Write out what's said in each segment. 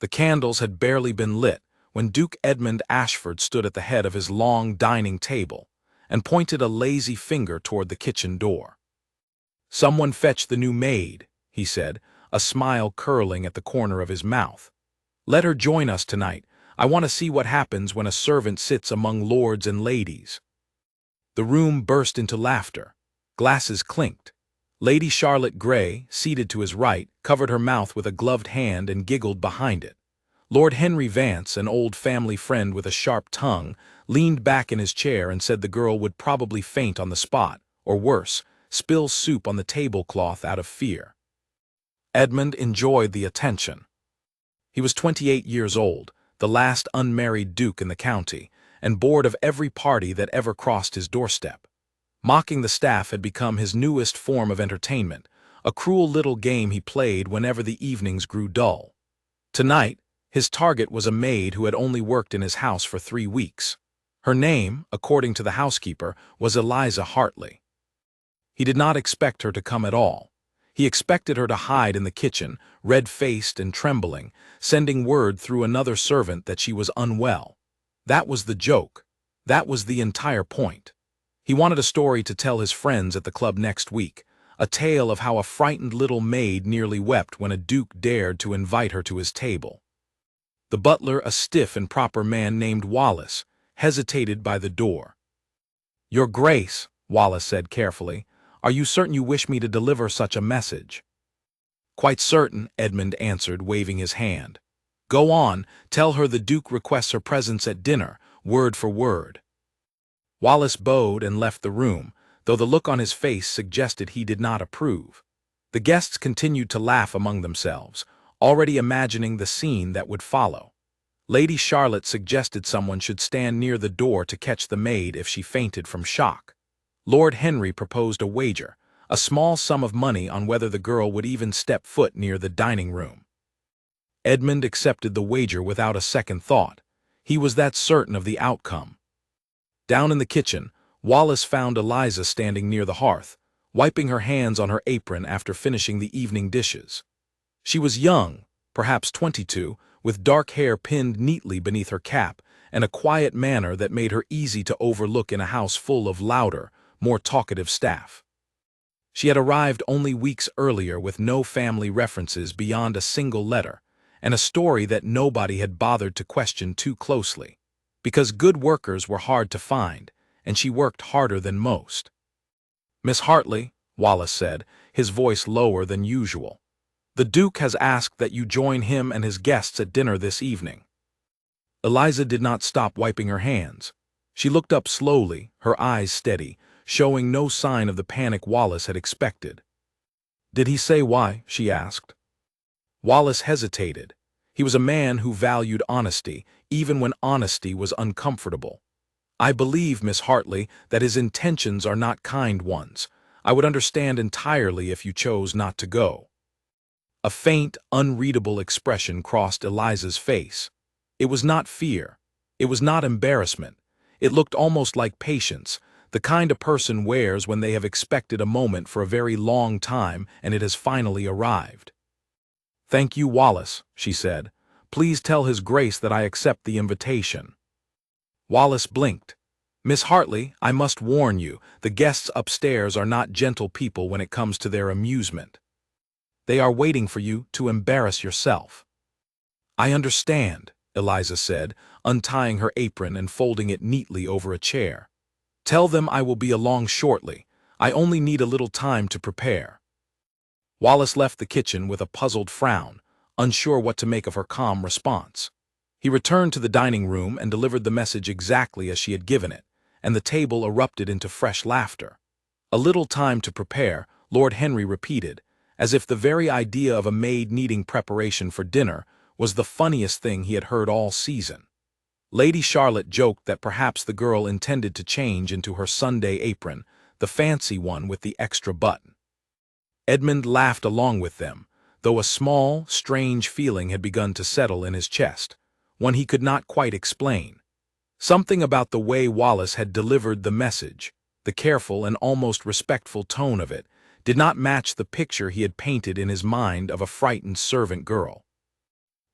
The candles had barely been lit when Duke Edmund Ashford stood at the head of his long dining table and pointed a lazy finger toward the kitchen door. "Someone fetch the new maid," he said, a smile curling at the corner of his mouth. "Let her join us tonight. I want to see what happens when a servant sits among lords and ladies." The room burst into laughter. Glasses clinked. Lady Charlotte Grey, seated to his right, covered her mouth with a gloved hand and giggled behind it. Lord Henry Vance, an old family friend with a sharp tongue, leaned back in his chair and said the girl would probably faint on the spot, or worse, spill soup on the tablecloth out of fear. Edmund enjoyed the attention. He was 28 years old, the last unmarried duke in the county, and bored of every party that ever crossed his doorstep. Mocking the staff had become his newest form of entertainment, a cruel little game he played whenever the evenings grew dull. Tonight, his target was a maid who had only worked in his house for 3 weeks. Her name, according to the housekeeper, was Eliza Hartley. He did not expect her to come at all. He expected her to hide in the kitchen, red-faced and trembling, sending word through another servant that she was unwell. That was the joke. That was the entire point. He wanted a story to tell his friends at the club next week, a tale of how a frightened little maid nearly wept when a duke dared to invite her to his table. The butler, a stiff and proper man named Wallace, hesitated by the door. "Your Grace," Wallace said carefully, "are you certain you wish me to deliver such a message?" "Quite certain," Edmund answered, waving his hand. "Go on, tell her the Duke requests her presence at dinner, word for word." Wallace bowed and left the room, though the look on his face suggested he did not approve. The guests continued to laugh among themselves, already imagining the scene that would follow. Lady Charlotte suggested someone should stand near the door to catch the maid if she fainted from shock. Lord Henry proposed a wager, a small sum of money on whether the girl would even step foot near the dining room. Edmund accepted the wager without a second thought. He was that certain of the outcome. Down in the kitchen, Wallace found Eliza standing near the hearth, wiping her hands on her apron after finishing the evening dishes. She was young, perhaps 22, with dark hair pinned neatly beneath her cap and a quiet manner that made her easy to overlook in a house full of louder, more talkative staff. She had arrived only weeks earlier with no family references beyond a single letter, and a story that nobody had bothered to question too closely, because good workers were hard to find, and she worked harder than most. "Miss Hartley," Wallace said, his voice lower than usual, "the Duke has asked that you join him and his guests at dinner this evening." Eliza did not stop wiping her hands. She looked up slowly, her eyes steady, showing no sign of the panic Wallace had expected. "Did he say why?" she asked. Wallace hesitated. He was a man who valued honesty, even when honesty was uncomfortable. "I believe, Miss Hartley, that his intentions are not kind ones. I would understand entirely if you chose not to go." A faint, unreadable expression crossed Eliza's face. It was not fear. It was not embarrassment. It looked almost like patience, the kind a person wears when they have expected a moment for a very long time and it has finally arrived. "Thank you, Wallace," she said. "Please tell His Grace that I accept the invitation." Wallace blinked. "Miss Hartley, I must warn you, the guests upstairs are not gentle people when it comes to their amusement. They are waiting for you to embarrass yourself." "I understand," Eliza said, untying her apron and folding it neatly over a chair. "Tell them I will be along shortly. I only need a little time to prepare." Wallace left the kitchen with a puzzled frown, unsure what to make of her calm response. He returned to the dining room and delivered the message exactly as she had given it, and the table erupted into fresh laughter. "A little time to prepare," Lord Henry repeated, as if the very idea of a maid needing preparation for dinner was the funniest thing he had heard all season. Lady Charlotte joked that perhaps the girl intended to change into her Sunday apron, the fancy one with the extra button. Edmund laughed along with them, though a small, strange feeling had begun to settle in his chest, one he could not quite explain. Something about the way Wallace had delivered the message, the careful and almost respectful tone of it, did not match the picture he had painted in his mind of a frightened servant girl.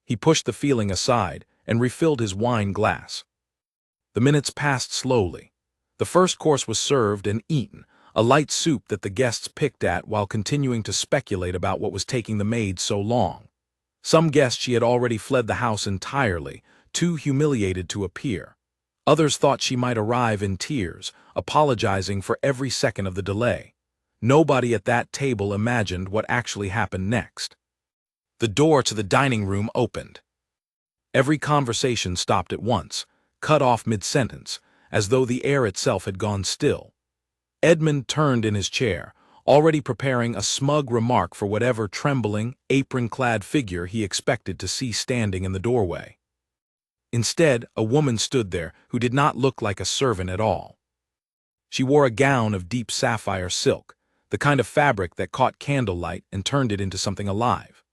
He pushed the feeling aside and refilled his wine glass. The minutes passed slowly. The first course was served and eaten, a light soup that the guests picked at while continuing to speculate about what was taking the maid so long. Some guessed she had already fled the house entirely, too humiliated to appear. Others thought she might arrive in tears, apologizing for every second of the delay. Nobody at that table imagined what actually happened next. The door to the dining room opened. Every conversation stopped at once, cut off mid-sentence, as though the air itself had gone still. Edmund turned in his chair, already preparing a smug remark for whatever trembling, apron-clad figure he expected to see standing in the doorway. Instead, a woman stood there who did not look like a servant at all. She wore a gown of deep sapphire silk, the kind of fabric that caught candlelight and turned it into something alive.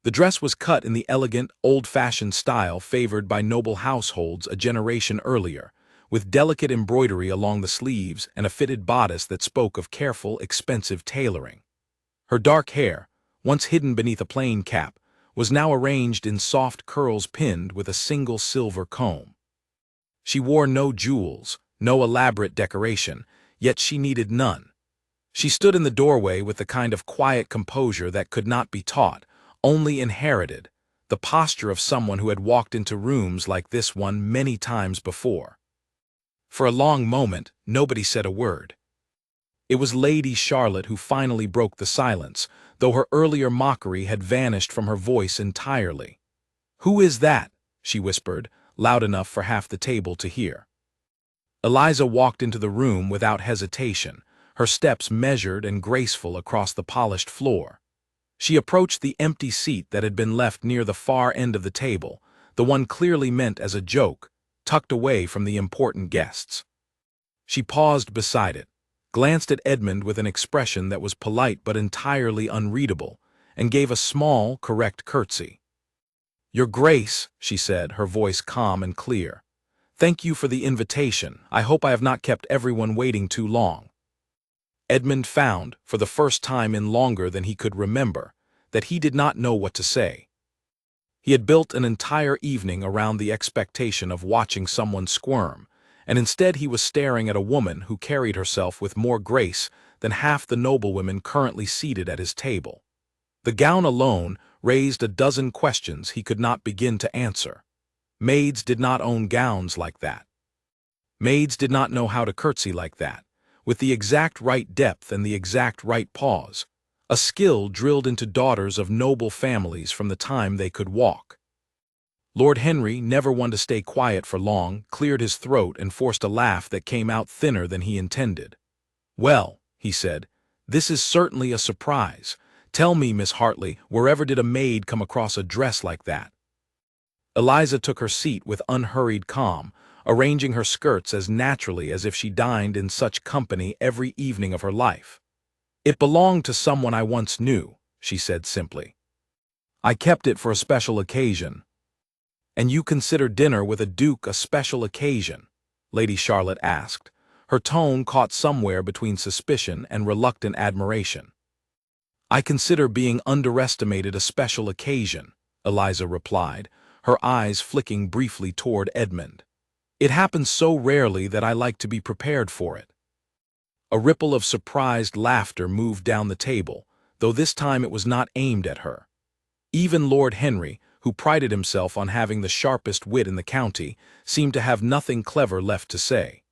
The dress was cut in the elegant, old-fashioned style favored by noble households a generation earlier, with delicate embroidery along the sleeves and a fitted bodice that spoke of careful, expensive tailoring. Her dark hair, once hidden beneath a plain cap, was now arranged in soft curls pinned with a single silver comb. She wore no jewels, no elaborate decoration, yet she needed none. She stood in the doorway with the kind of quiet composure that could not be taught, only inherited, the posture of someone who had walked into rooms like this one many times before. For a long moment, nobody said a word. It was Lady Charlotte who finally broke the silence, though her earlier mockery had vanished from her voice entirely. "Who is that?" she whispered, loud enough for half the table to hear. Eliza walked into the room without hesitation, her steps measured and graceful across the polished floor. She approached the empty seat that had been left near the far end of the table, the one clearly meant as a joke, tucked away from the important guests. She paused beside it, glanced at Edmund with an expression that was polite but entirely unreadable, and gave a small, correct curtsy. "Your Grace," she said, her voice calm and clear. "Thank you for the invitation. I hope I have not kept everyone waiting too long." Edmund found, for the first time in longer than he could remember, that he did not know what to say. He had built an entire evening around the expectation of watching someone squirm, and instead he was staring at a woman who carried herself with more grace than half the noblewomen currently seated at his table. The gown alone raised a dozen questions he could not begin to answer. Maids did not own gowns like that. Maids did not know how to curtsy like that, with the exact right depth and the exact right pause, a skill drilled into daughters of noble families from the time they could walk. Lord Henry, never one to stay quiet for long, cleared his throat and forced a laugh that came out thinner than he intended. "Well," he said, "this is certainly a surprise. Tell me, Miss Hartley, wherever did a maid come across a dress like that?" Eliza took her seat with unhurried calm, arranging her skirts as naturally as if she dined in such company every evening of her life. "It belonged to someone I once knew," she said simply. "I kept it for a special occasion." "And you consider dinner with a duke a special occasion?" Lady Charlotte asked. Her tone caught somewhere between suspicion and reluctant admiration. "I consider being underestimated a special occasion," Eliza replied, her eyes flicking briefly toward Edmund. "It happens so rarely that I like to be prepared for it." A ripple of surprised laughter moved down the table, though this time it was not aimed at her. Even Lord Henry, who prided himself on having the sharpest wit in the county, seemed to have nothing clever left to say.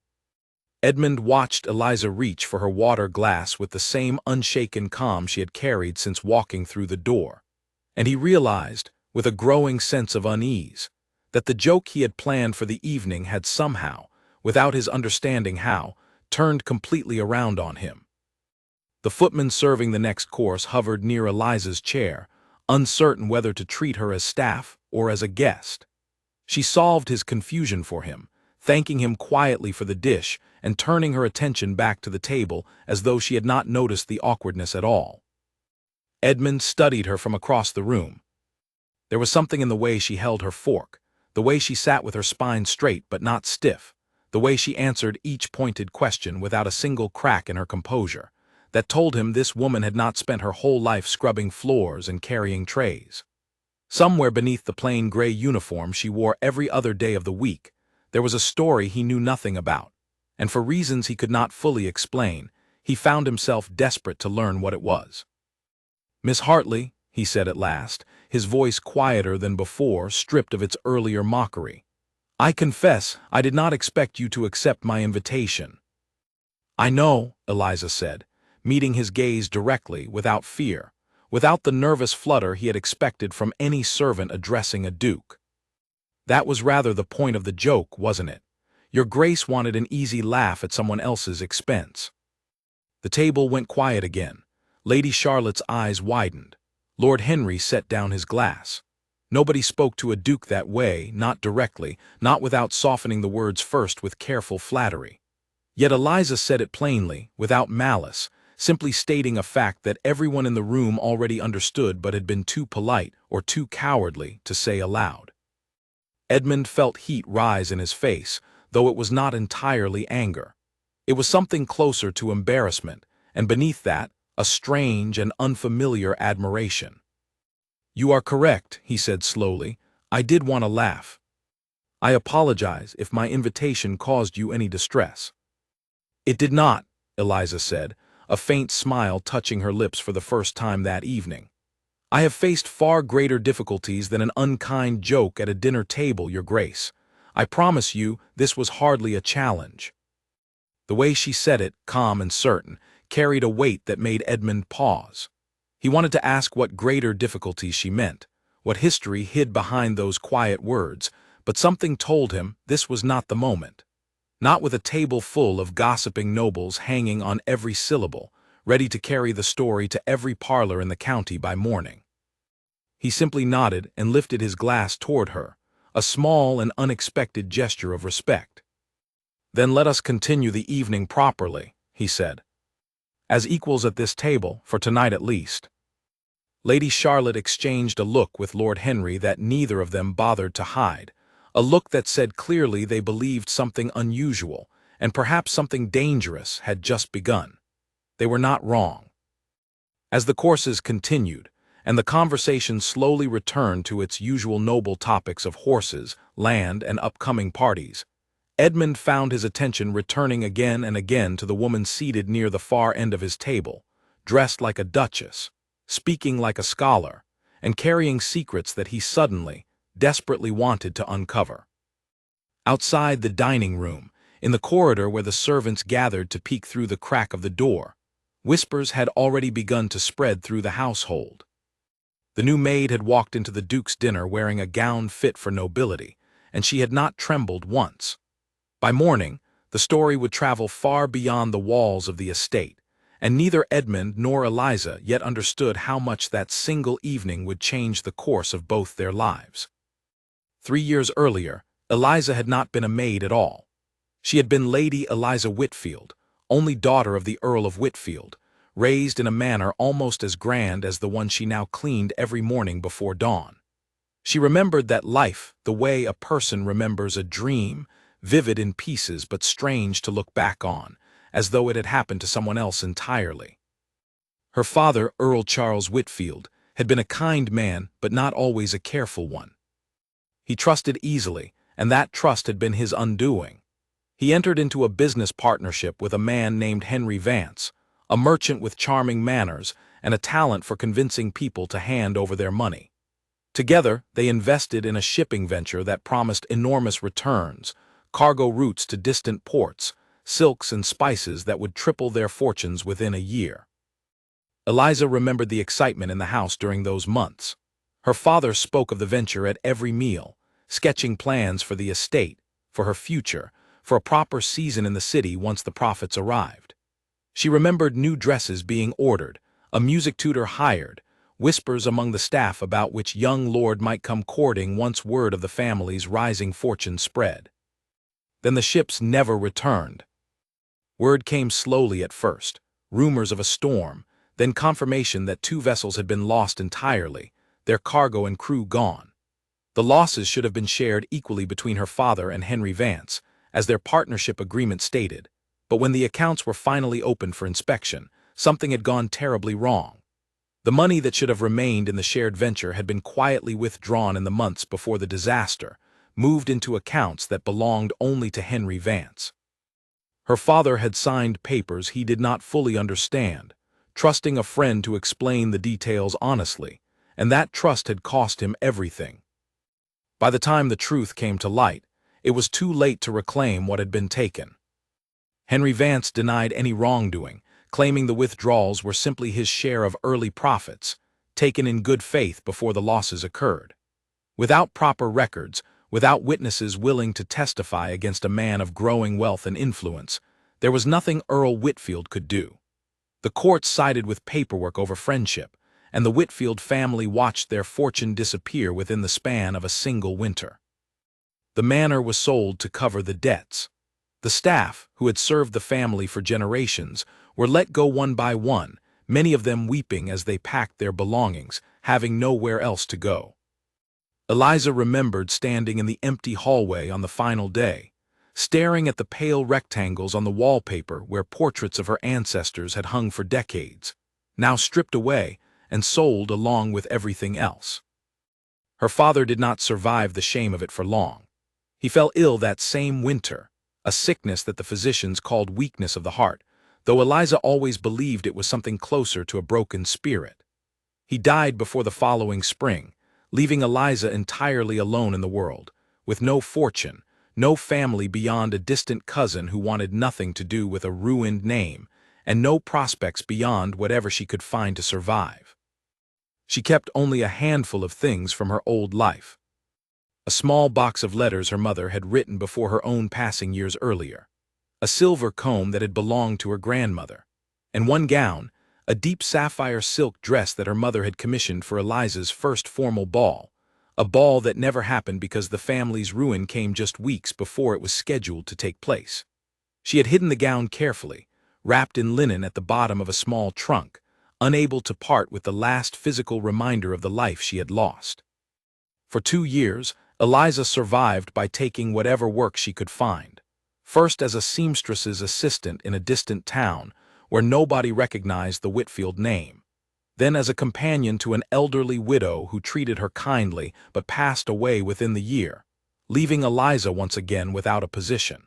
Edmund watched Eliza reach for her water glass with the same unshaken calm she had carried since walking through the door, and he realized, with a growing sense of unease, that the joke he had planned for the evening had somehow, without his understanding how, turned completely around on him. The footman serving the next course hovered near Eliza's chair, uncertain whether to treat her as staff or as a guest. She solved his confusion for him, thanking him quietly for the dish and turning her attention back to the table as though she had not noticed the awkwardness at all. Edmund studied her from across the room. There was something in the way she held her fork, the way she sat with her spine straight but not stiff, the way she answered each pointed question without a single crack in her composure, that told him this woman had not spent her whole life scrubbing floors and carrying trays. Somewhere beneath the plain gray uniform she wore every other day of the week, there was a story he knew nothing about, and for reasons he could not fully explain, he found himself desperate to learn what it was. "Miss Hartley," he said at last, his voice quieter than before, stripped of its earlier mockery, "I confess I did not expect you to accept my invitation." "I know," Eliza said, meeting his gaze directly, without fear, without the nervous flutter he had expected from any servant addressing a duke. "That was rather the point of the joke, wasn't it? Your Grace wanted an easy laugh at someone else's expense." The table went quiet again. Lady Charlotte's eyes widened. Lord Henry set down his glass. Nobody spoke to a duke that way, not directly, not without softening the words first with careful flattery. Yet Eliza said it plainly, without malice, simply stating a fact that everyone in the room already understood but had been too polite or too cowardly to say aloud. Edmund felt heat rise in his face, though it was not entirely anger. It was something closer to embarrassment, and beneath that, a strange and unfamiliar admiration. "You are correct," he said slowly. "I did want to laugh. I apologize if my invitation caused you any distress." "It did not," Eliza said, a faint smile touching her lips for the first time that evening. "I have faced far greater difficulties than an unkind joke at a dinner table, Your Grace. I promise you this was hardly a challenge." The way she said it, calm and certain, carried a weight that made Edmund pause. He wanted to ask what greater difficulties she meant, what history hid behind those quiet words, but something told him this was not the moment. Not with a table full of gossiping nobles hanging on every syllable, ready to carry the story to every parlor in the county by morning. He simply nodded and lifted his glass toward her, a small and unexpected gesture of respect. "Then let us continue the evening properly," he said. "As equals at this table, for tonight at least." Lady Charlotte exchanged a look with Lord Henry that neither of them bothered to hide, a look that said clearly they believed something unusual, and perhaps something dangerous, had just begun. They were not wrong. As the courses continued, and the conversation slowly returned to its usual noble topics of horses, land, and upcoming parties, Edmund found his attention returning again and again to the woman seated near the far end of his table, dressed like a duchess, speaking like a scholar, and carrying secrets that he suddenly, desperately wanted to uncover. Outside the dining room, in the corridor where the servants gathered to peek through the crack of the door, whispers had already begun to spread through the household. The new maid had walked into the Duke's dinner wearing a gown fit for nobility, and she had not trembled once. By morning, the story would travel far beyond the walls of the estate, and neither Edmund nor Eliza yet understood how much that single evening would change the course of both their lives. 3 years earlier, Eliza had not been a maid at all. She had been Lady Eliza Whitfield, only daughter of the Earl of Whitfield, raised in a manner almost as grand as the one she now cleaned every morning before dawn. She remembered that life the way a person remembers a dream, vivid in pieces but strange to look back on, as though it had happened to someone else entirely. Her father, Earl Charles Whitfield, had been a kind man but not always a careful one. He trusted easily, and that trust had been his undoing. He entered into a business partnership with a man named Henry Vance, a merchant with charming manners and a talent for convincing people to hand over their money. Together, they invested in a shipping venture that promised enormous returns, cargo routes to distant ports, silks and spices that would triple their fortunes within a year. Eliza remembered the excitement in the house during those months. Her father spoke of the venture at every meal, sketching plans for the estate, for her future, for a proper season in the city once the profits arrived. She remembered new dresses being ordered, a music tutor hired, whispers among the staff about which young lord might come courting once word of the family's rising fortune spread. Then the ships never returned. Word came slowly at first, rumors of a storm, then confirmation that 2 vessels had been lost entirely, their cargo and crew gone. The losses should have been shared equally between her father and Henry Vance, as their partnership agreement stated, but when the accounts were finally opened for inspection, something had gone terribly wrong. The money that should have remained in the shared venture had been quietly withdrawn in the months before the disaster, moved into accounts that belonged only to Henry Vance. Her father had signed papers he did not fully understand, trusting a friend to explain the details honestly, and that trust had cost him everything. By the time the truth came to light, it was too late to reclaim what had been taken. Henry Vance denied any wrongdoing, claiming the withdrawals were simply his share of early profits, taken in good faith before the losses occurred. Without proper records, without witnesses willing to testify against a man of growing wealth and influence, there was nothing Earl Whitfield could do. The courts sided with paperwork over friendship, and the Whitfield family watched their fortune disappear within the span of a single winter. The manor was sold to cover the debts. The staff, who had served the family for generations, were let go one by one, many of them weeping as they packed their belongings, having nowhere else to go. Eliza remembered standing in the empty hallway on the final day, staring at the pale rectangles on the wallpaper where portraits of her ancestors had hung for decades, now stripped away and sold along with everything else. Her father did not survive the shame of it for long. He fell ill that same winter, a sickness that the physicians called weakness of the heart, though Eliza always believed it was something closer to a broken spirit. He died before the following spring, leaving Eliza entirely alone in the world, with no fortune, no family beyond a distant cousin who wanted nothing to do with a ruined name, and no prospects beyond whatever she could find to survive. She kept only a handful of things from her old life. A small box of letters her mother had written before her own passing years earlier, a silver comb that had belonged to her grandmother, and one gown, a deep sapphire silk dress that her mother had commissioned for Eliza's first formal ball, a ball that never happened because the family's ruin came just weeks before it was scheduled to take place. She had hidden the gown carefully, wrapped in linen at the bottom of a small trunk, unable to part with the last physical reminder of the life she had lost. For 2 years, Eliza survived by taking whatever work she could find, first as a seamstress's assistant in a distant town where nobody recognized the Whitfield name, then as a companion to an elderly widow who treated her kindly but passed away within the year, leaving Eliza once again without a position.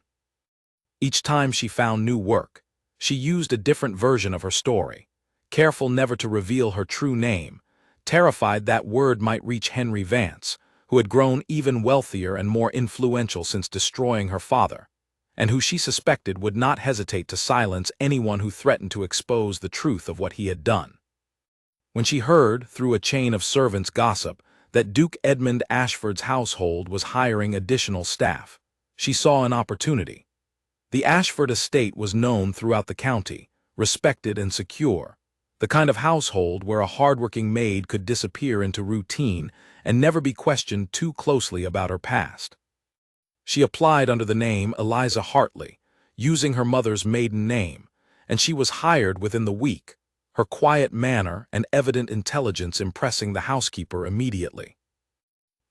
Each time she found new work, she used a different version of her story, careful never to reveal her true name, terrified that word might reach Henry Vance, who had grown even wealthier and more influential since destroying her father, and who she suspected would not hesitate to silence anyone who threatened to expose the truth of what he had done. When she heard, through a chain of servants' gossip, that Duke Edmund Ashford's household was hiring additional staff, she saw an opportunity. The Ashford estate was known throughout the county, respected and secure, the kind of household where a hardworking maid could disappear into routine and never be questioned too closely about her past. She applied under the name Eliza Hartley, using her mother's maiden name, and she was hired within the week, her quiet manner and evident intelligence impressing the housekeeper immediately.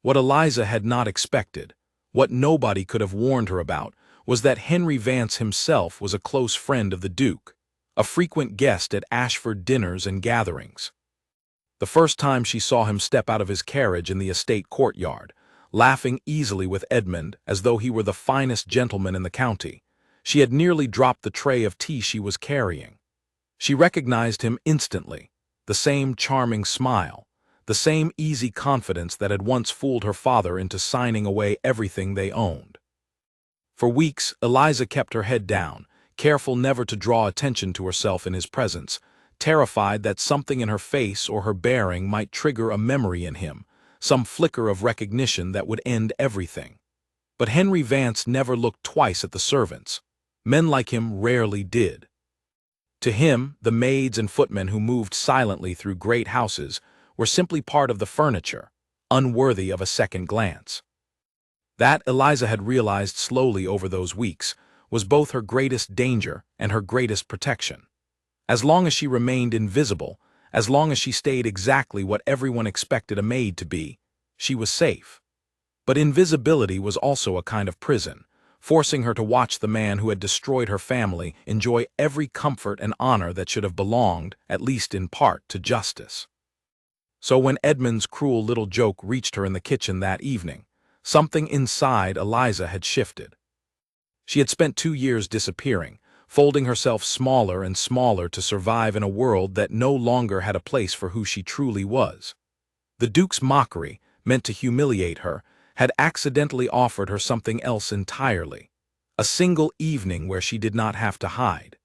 What Eliza had not expected, what nobody could have warned her about, was that Henry Vance himself was a close friend of the Duke, a frequent guest at Ashford dinners and gatherings. The first time she saw him step out of his carriage in the estate courtyard, laughing easily with Edmund as though he were the finest gentleman in the county, she had nearly dropped the tray of tea she was carrying. She recognized him instantly, the same charming smile, the same easy confidence that had once fooled her father into signing away everything they owned. For weeks, Eliza kept her head down, careful never to draw attention to herself in his presence, terrified that something in her face or her bearing might trigger a memory in him, some flicker of recognition that would end everything. But Henry Vance never looked twice at the servants. Men like him rarely did. To him, the maids and footmen who moved silently through great houses were simply part of the furniture, unworthy of a second glance. That, Eliza had realized slowly over those weeks, was both her greatest danger and her greatest protection. As long as she remained invisible, as long as she stayed exactly what everyone expected a maid to be, she was safe. But invisibility was also a kind of prison, forcing her to watch the man who had destroyed her family enjoy every comfort and honor that should have belonged, at least in part, to justice. So when Edmund's cruel little joke reached her in the kitchen that evening, something inside Eliza had shifted. She had spent 2 years disappearing, folding herself smaller and smaller to survive in a world that no longer had a place for who she truly was. The Duke's mockery, meant to humiliate her, had accidentally offered her something else entirely. A single evening where she did not have to hide.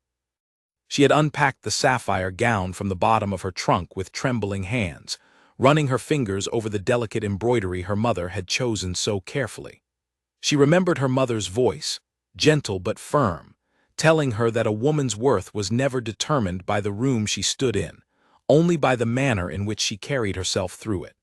She had unpacked the sapphire gown from the bottom of her trunk with trembling hands, running her fingers over the delicate embroidery her mother had chosen so carefully. She remembered her mother's voice, gentle but firm, telling her that a woman's worth was never determined by the room she stood in, only by the manner in which she carried herself through it.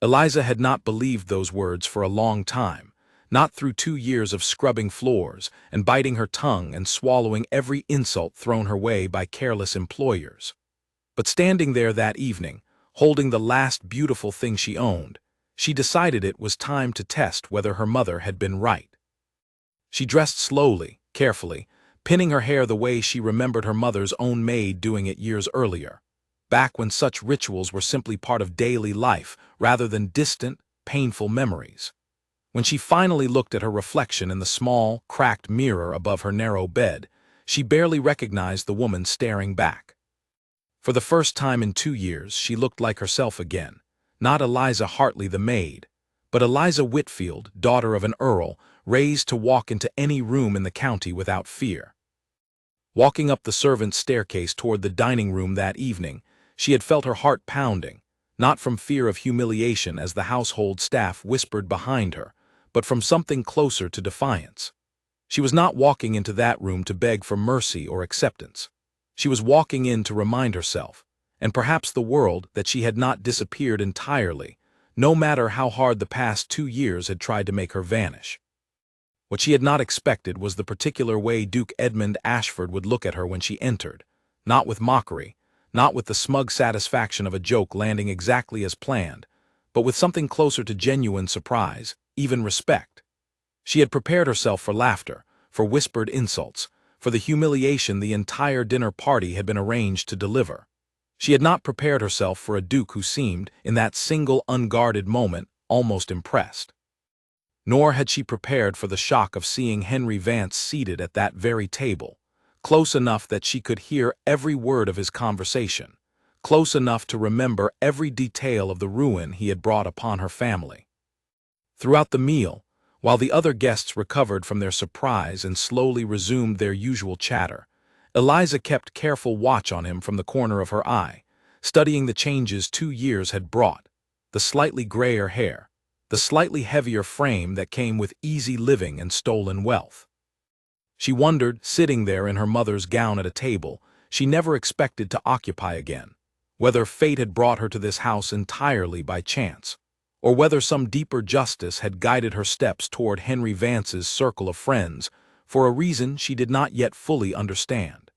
Eliza had not believed those words for a long time, not through 2 years of scrubbing floors and biting her tongue and swallowing every insult thrown her way by careless employers. But standing there that evening, holding the last beautiful thing she owned, she decided it was time to test whether her mother had been right. She dressed slowly, carefully, pinning her hair the way she remembered her mother's own maid doing it years earlier, back when such rituals were simply part of daily life rather than distant, painful memories. When she finally looked at her reflection in the small, cracked mirror above her narrow bed, she barely recognized the woman staring back. For the first time in 2 years, she looked like herself again, not Eliza Hartley the maid, but Eliza Whitfield, daughter of an earl, raised to walk into any room in the county without fear. Walking up the servants' staircase toward the dining room that evening, she had felt her heart pounding, not from fear of humiliation as the household staff whispered behind her, but from something closer to defiance. She was not walking into that room to beg for mercy or acceptance. She was walking in to remind herself, and perhaps the world, that she had not disappeared entirely, no matter how hard the past 2 years had tried to make her vanish. What she had not expected was the particular way Duke Edmund Ashford would look at her when she entered, not with mockery, not with the smug satisfaction of a joke landing exactly as planned, but with something closer to genuine surprise, even respect. She had prepared herself for laughter, for whispered insults, for the humiliation the entire dinner party had been arranged to deliver. She had not prepared herself for a duke who seemed, in that single unguarded moment, almost impressed. Nor had she prepared for the shock of seeing Henry Vance seated at that very table, close enough that she could hear every word of his conversation, close enough to remember every detail of the ruin he had brought upon her family. Throughout the meal, while the other guests recovered from their surprise and slowly resumed their usual chatter, Eliza kept careful watch on him from the corner of her eye, studying the changes 2 years had brought, the slightly grayer hair, the slightly heavier frame that came with easy living and stolen wealth. She wondered, sitting there in her mother's gown at a table she never expected to occupy again, whether fate had brought her to this house entirely by chance, or whether some deeper justice had guided her steps toward Henry Vance's circle of friends for a reason she did not yet fully understand.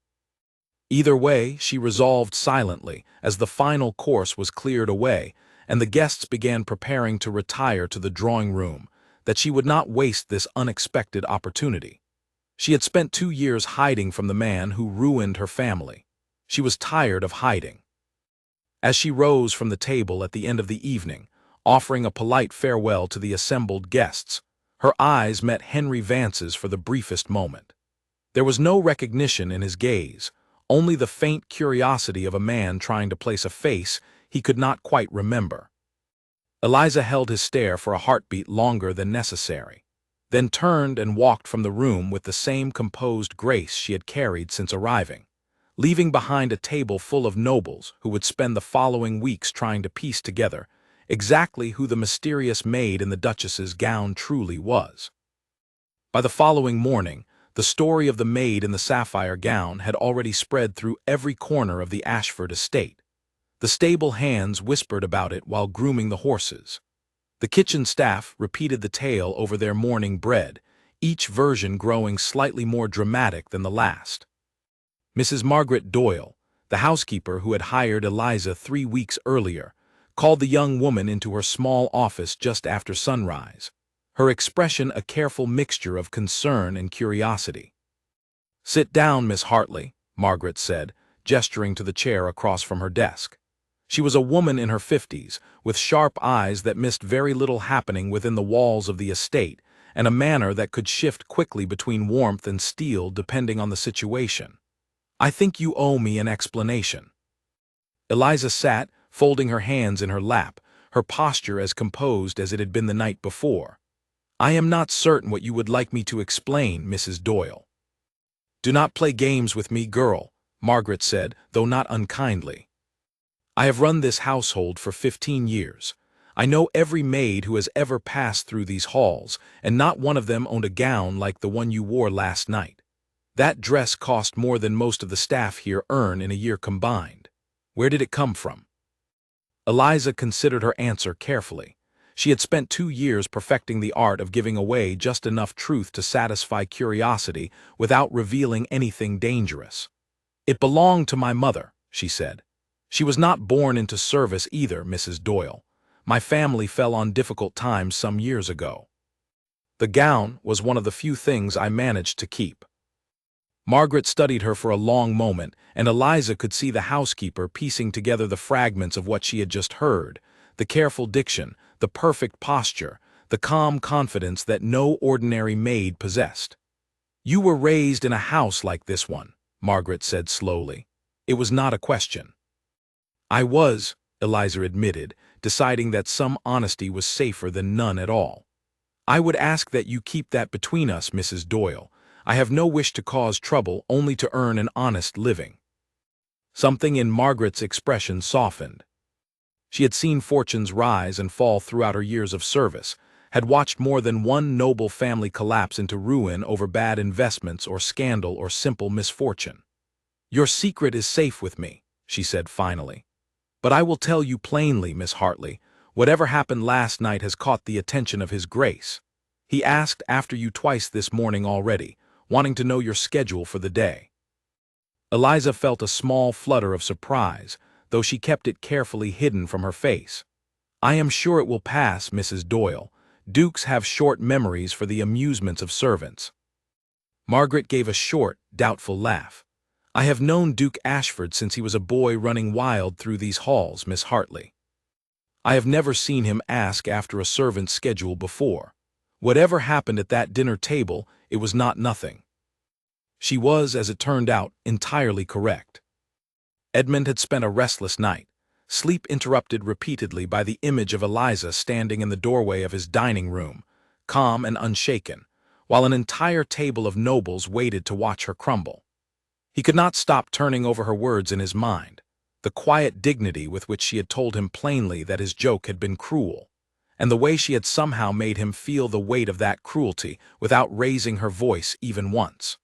Either way, she resolved silently as the final course was cleared away and the guests began preparing to retire to the drawing room, that she would not waste this unexpected opportunity. She had spent 2 years hiding from the man who ruined her family. She was tired of hiding. As she rose from the table at the end of the evening, offering a polite farewell to the assembled guests, her eyes met Henry Vance's for the briefest moment. There was no recognition in his gaze, only the faint curiosity of a man trying to place a face he could not quite remember. Eliza held his stare for a heartbeat longer than necessary, then turned and walked from the room with the same composed grace she had carried since arriving, leaving behind a table full of nobles who would spend the following weeks trying to piece together exactly who the mysterious maid in the Duchess's gown truly was. By the following morning, the story of the maid in the sapphire gown had already spread through every corner of the Ashford estate. The stable hands whispered about it while grooming the horses. The kitchen staff repeated the tale over their morning bread, each version growing slightly more dramatic than the last. Mrs. Margaret Doyle, the housekeeper who had hired Eliza 3 weeks earlier, called the young woman into her small office just after sunrise, her expression a careful mixture of concern and curiosity. "Sit down, Miss Hartley," Margaret said, gesturing to the chair across from her desk. She was a woman in her 50s, with sharp eyes that missed very little happening within the walls of the estate, and a manner that could shift quickly between warmth and steel depending on the situation. "I think you owe me an explanation." Eliza sat, folding her hands in her lap, her posture as composed as it had been the night before. "I am not certain what you would like me to explain, Mrs. Doyle." "Do not play games with me, girl," Margaret said, though not unkindly. "I have run this household for 15 years. I know every maid who has ever passed through these halls, and not one of them owned a gown like the one you wore last night. That dress cost more than most of the staff here earn in a year combined. Where did it come from?" Eliza considered her answer carefully. She had spent 2 years perfecting the art of giving away just enough truth to satisfy curiosity without revealing anything dangerous. "It belonged to my mother," she said. "She was not born into service either, Mrs. Doyle. My family fell on difficult times some years ago. The gown was one of the few things I managed to keep." Margaret studied her for a long moment, and Eliza could see the housekeeper piecing together the fragments of what she had just heard, the careful diction, the perfect posture, the calm confidence that no ordinary maid possessed. "You were raised in a house like this one," Margaret said slowly. It was not a question. "I was," Eliza admitted, deciding that some honesty was safer than none at all. "I would ask that you keep that between us, Mrs. Doyle. I have no wish to cause trouble, only to earn an honest living." Something in Margaret's expression softened. She had seen fortunes rise and fall throughout her years of service, had watched more than one noble family collapse into ruin over bad investments or scandal or simple misfortune. "Your secret is safe with me," she said finally. "But I will tell you plainly, Miss Hartley, whatever happened last night has caught the attention of His Grace. He asked after you twice this morning already, wanting to know your schedule for the day." Eliza felt a small flutter of surprise, though she kept it carefully hidden from her face. "I am sure it will pass, Mrs. Doyle. Dukes have short memories for the amusements of servants." Margaret gave a short, doubtful laugh. "I have known Duke Ashford since he was a boy running wild through these halls, Miss Hartley. I have never seen him ask after a servant's schedule before. Whatever happened at that dinner table, it was not nothing." She was, as it turned out, entirely correct. Edmund had spent a restless night, sleep interrupted repeatedly by the image of Eliza standing in the doorway of his dining room, calm and unshaken, while an entire table of nobles waited to watch her crumble. He could not stop turning over her words in his mind, the quiet dignity with which she had told him plainly that his joke had been cruel, and the way she had somehow made him feel the weight of that cruelty without raising her voice even once.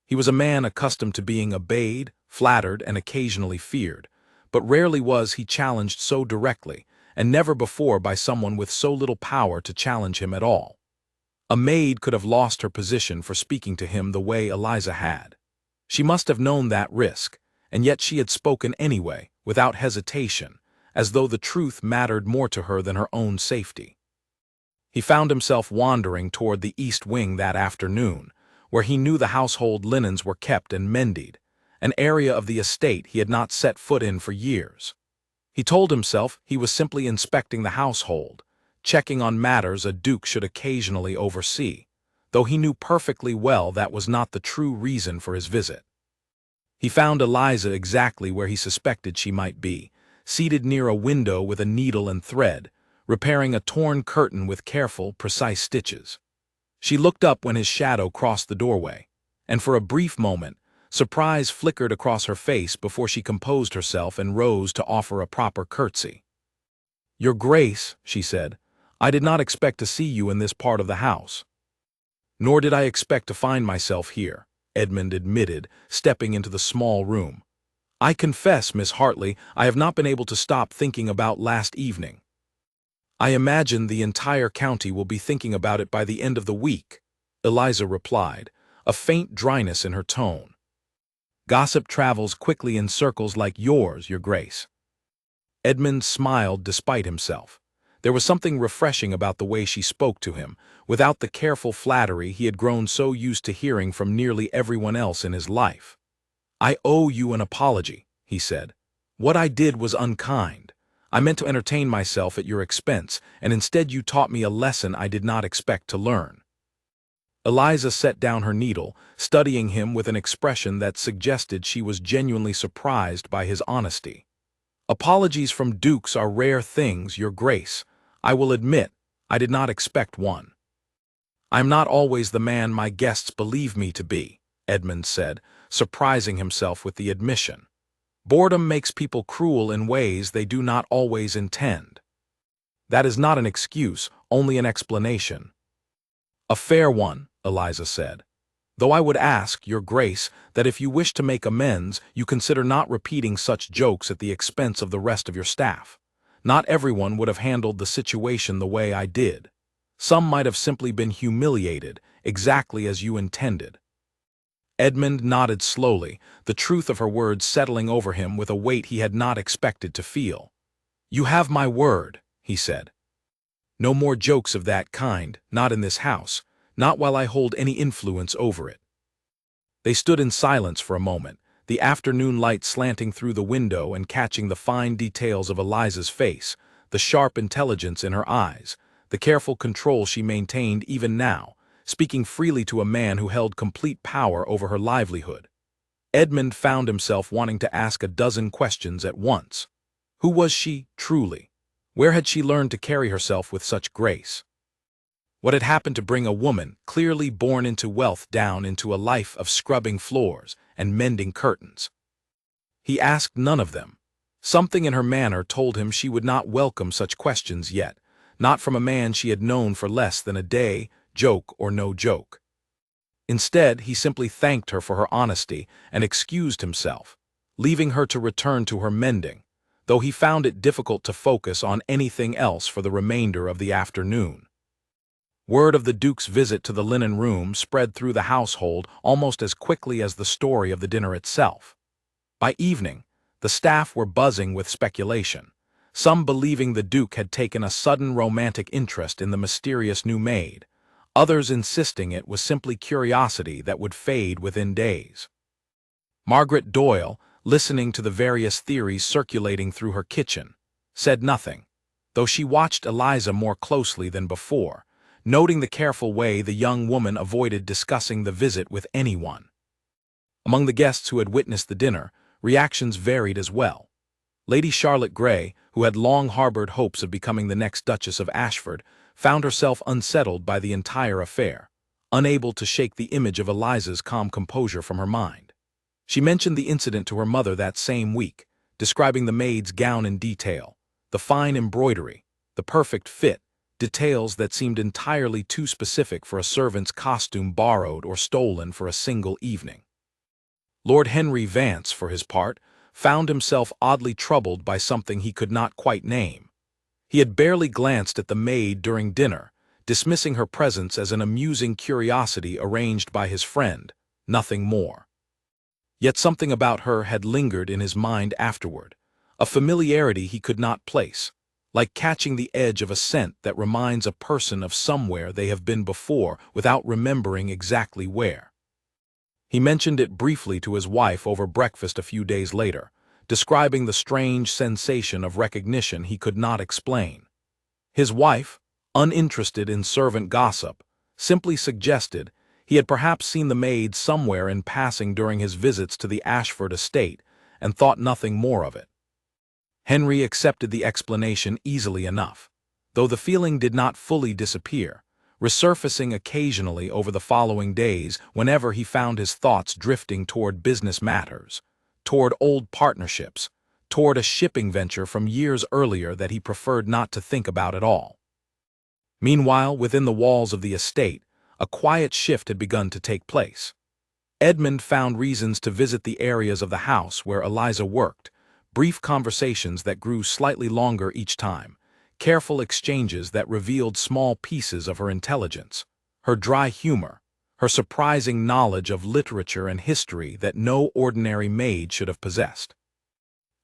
He was a man accustomed to being obeyed, flattered, and occasionally feared, but rarely was he challenged so directly, and never before by someone with so little power to challenge him at all. A maid could have lost her position for speaking to him the way Eliza had. She must have known that risk, and yet she had spoken anyway, without hesitation, as though the truth mattered more to her than her own safety. He found himself wandering toward the east wing that afternoon, where he knew the household linens were kept and mended, an area of the estate he had not set foot in for years. He told himself he was simply inspecting the household, checking on matters a duke should occasionally oversee, though he knew perfectly well that was not the true reason for his visit. He found Eliza exactly where he suspected she might be, seated near a window with a needle and thread, repairing a torn curtain with careful, precise stitches. She looked up when his shadow crossed the doorway, and for a brief moment, surprise flickered across her face before she composed herself and rose to offer a proper curtsy. "Your Grace," she said, "I did not expect to see you in this part of the house." "Nor did I expect to find myself here," Edmund admitted, stepping into the small room. "I confess, Miss Hartley, I have not been able to stop thinking about last evening." "I imagine the entire county will be thinking about it by the end of the week," Eliza replied, a faint dryness in her tone. "Gossip travels quickly in circles like yours, Your Grace." Edmund smiled despite himself. There was something refreshing about the way she spoke to him, without the careful flattery he had grown so used to hearing from nearly everyone else in his life. "I owe you an apology," he said. What I did was unkind. I meant to entertain myself at your expense, and instead you taught me a lesson I did not expect to learn." Eliza set down her needle, studying him with an expression that suggested she was genuinely surprised by his honesty. "Apologies from dukes are rare things, Your Grace. I will admit, I did not expect one." "I am not always the man my guests believe me to be," Edmund said, surprising himself with the admission. "Boredom makes people cruel in ways they do not always intend." "That is not an excuse, only an explanation." "A fair one," Eliza said. "Though I would ask, Your Grace, that if you wish to make amends, you consider not repeating such jokes at the expense of the rest of your staff. Not everyone would have handled the situation the way I did. Some might have simply been humiliated, exactly as you intended." Edmund nodded slowly, the truth of her words settling over him with a weight he had not expected to feel. "You have my word," he said. "No more jokes of that kind, not in this house, not while I hold any influence over it." They stood in silence for a moment, the afternoon light slanting through the window and catching the fine details of Eliza's face, the sharp intelligence in her eyes, the careful control she maintained even now, speaking freely to a man who held complete power over her livelihood. Edmund found himself wanting to ask a dozen questions at once. Who was she, truly? Where had she learned to carry herself with such grace? What had happened to bring a woman, clearly born into wealth, down into a life of scrubbing floors and mending curtains? He asked none of them. Something in her manner told him she would not welcome such questions yet, not from a man she had known for less than a day, joke or no joke. Instead, he simply thanked her for her honesty and excused himself, leaving her to return to her mending, though he found it difficult to focus on anything else for the remainder of the afternoon. Word of the Duke's visit to the linen room spread through the household almost as quickly as the story of the dinner itself. By evening, the staff were buzzing with speculation, some believing the Duke had taken a sudden romantic interest in the mysterious new maid, others insisting it was simply curiosity that would fade within days. Margaret Doyle, listening to the various theories circulating through her kitchen, said nothing, though she watched Eliza more closely than before, noting the careful way the young woman avoided discussing the visit with anyone. Among the guests who had witnessed the dinner, reactions varied as well. Lady Charlotte Grey, who had long harbored hopes of becoming the next Duchess of Ashford, found herself unsettled by the entire affair, unable to shake the image of Eliza's calm composure from her mind. She mentioned the incident to her mother that same week, describing the maid's gown in detail, the fine embroidery, the perfect fit, details that seemed entirely too specific for a servant's costume borrowed or stolen for a single evening. Lord Henry Vance, for his part, found himself oddly troubled by something he could not quite name. He had barely glanced at the maid during dinner, dismissing her presence as an amusing curiosity arranged by his friend, nothing more. Yet something about her had lingered in his mind afterward, a familiarity he could not place, like catching the edge of a scent that reminds a person of somewhere they have been before without remembering exactly where. He mentioned it briefly to his wife over breakfast a few days later, describing the strange sensation of recognition he could not explain. His wife, uninterested in servant gossip, simply suggested he had perhaps seen the maid somewhere in passing during his visits to the Ashford estate and thought nothing more of it. Henry accepted the explanation easily enough, though the feeling did not fully disappear, resurfacing occasionally over the following days whenever he found his thoughts drifting toward business matters, toward old partnerships, toward a shipping venture from years earlier that he preferred not to think about at all. Meanwhile, within the walls of the estate, a quiet shift had begun to take place. Edmund found reasons to visit the areas of the house where Eliza worked, brief conversations that grew slightly longer each time, careful exchanges that revealed small pieces of her intelligence, her dry humor, her surprising knowledge of literature and history that no ordinary maid should have possessed.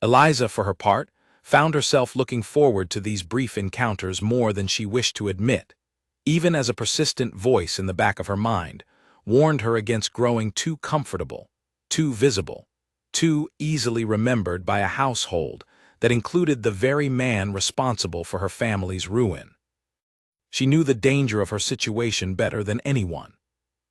Eliza, for her part, found herself looking forward to these brief encounters more than she wished to admit, even as a persistent voice in the back of her mind warned her against growing too comfortable, too visible, too easily remembered by a household that included the very man responsible for her family's ruin. She knew the danger of her situation better than anyone.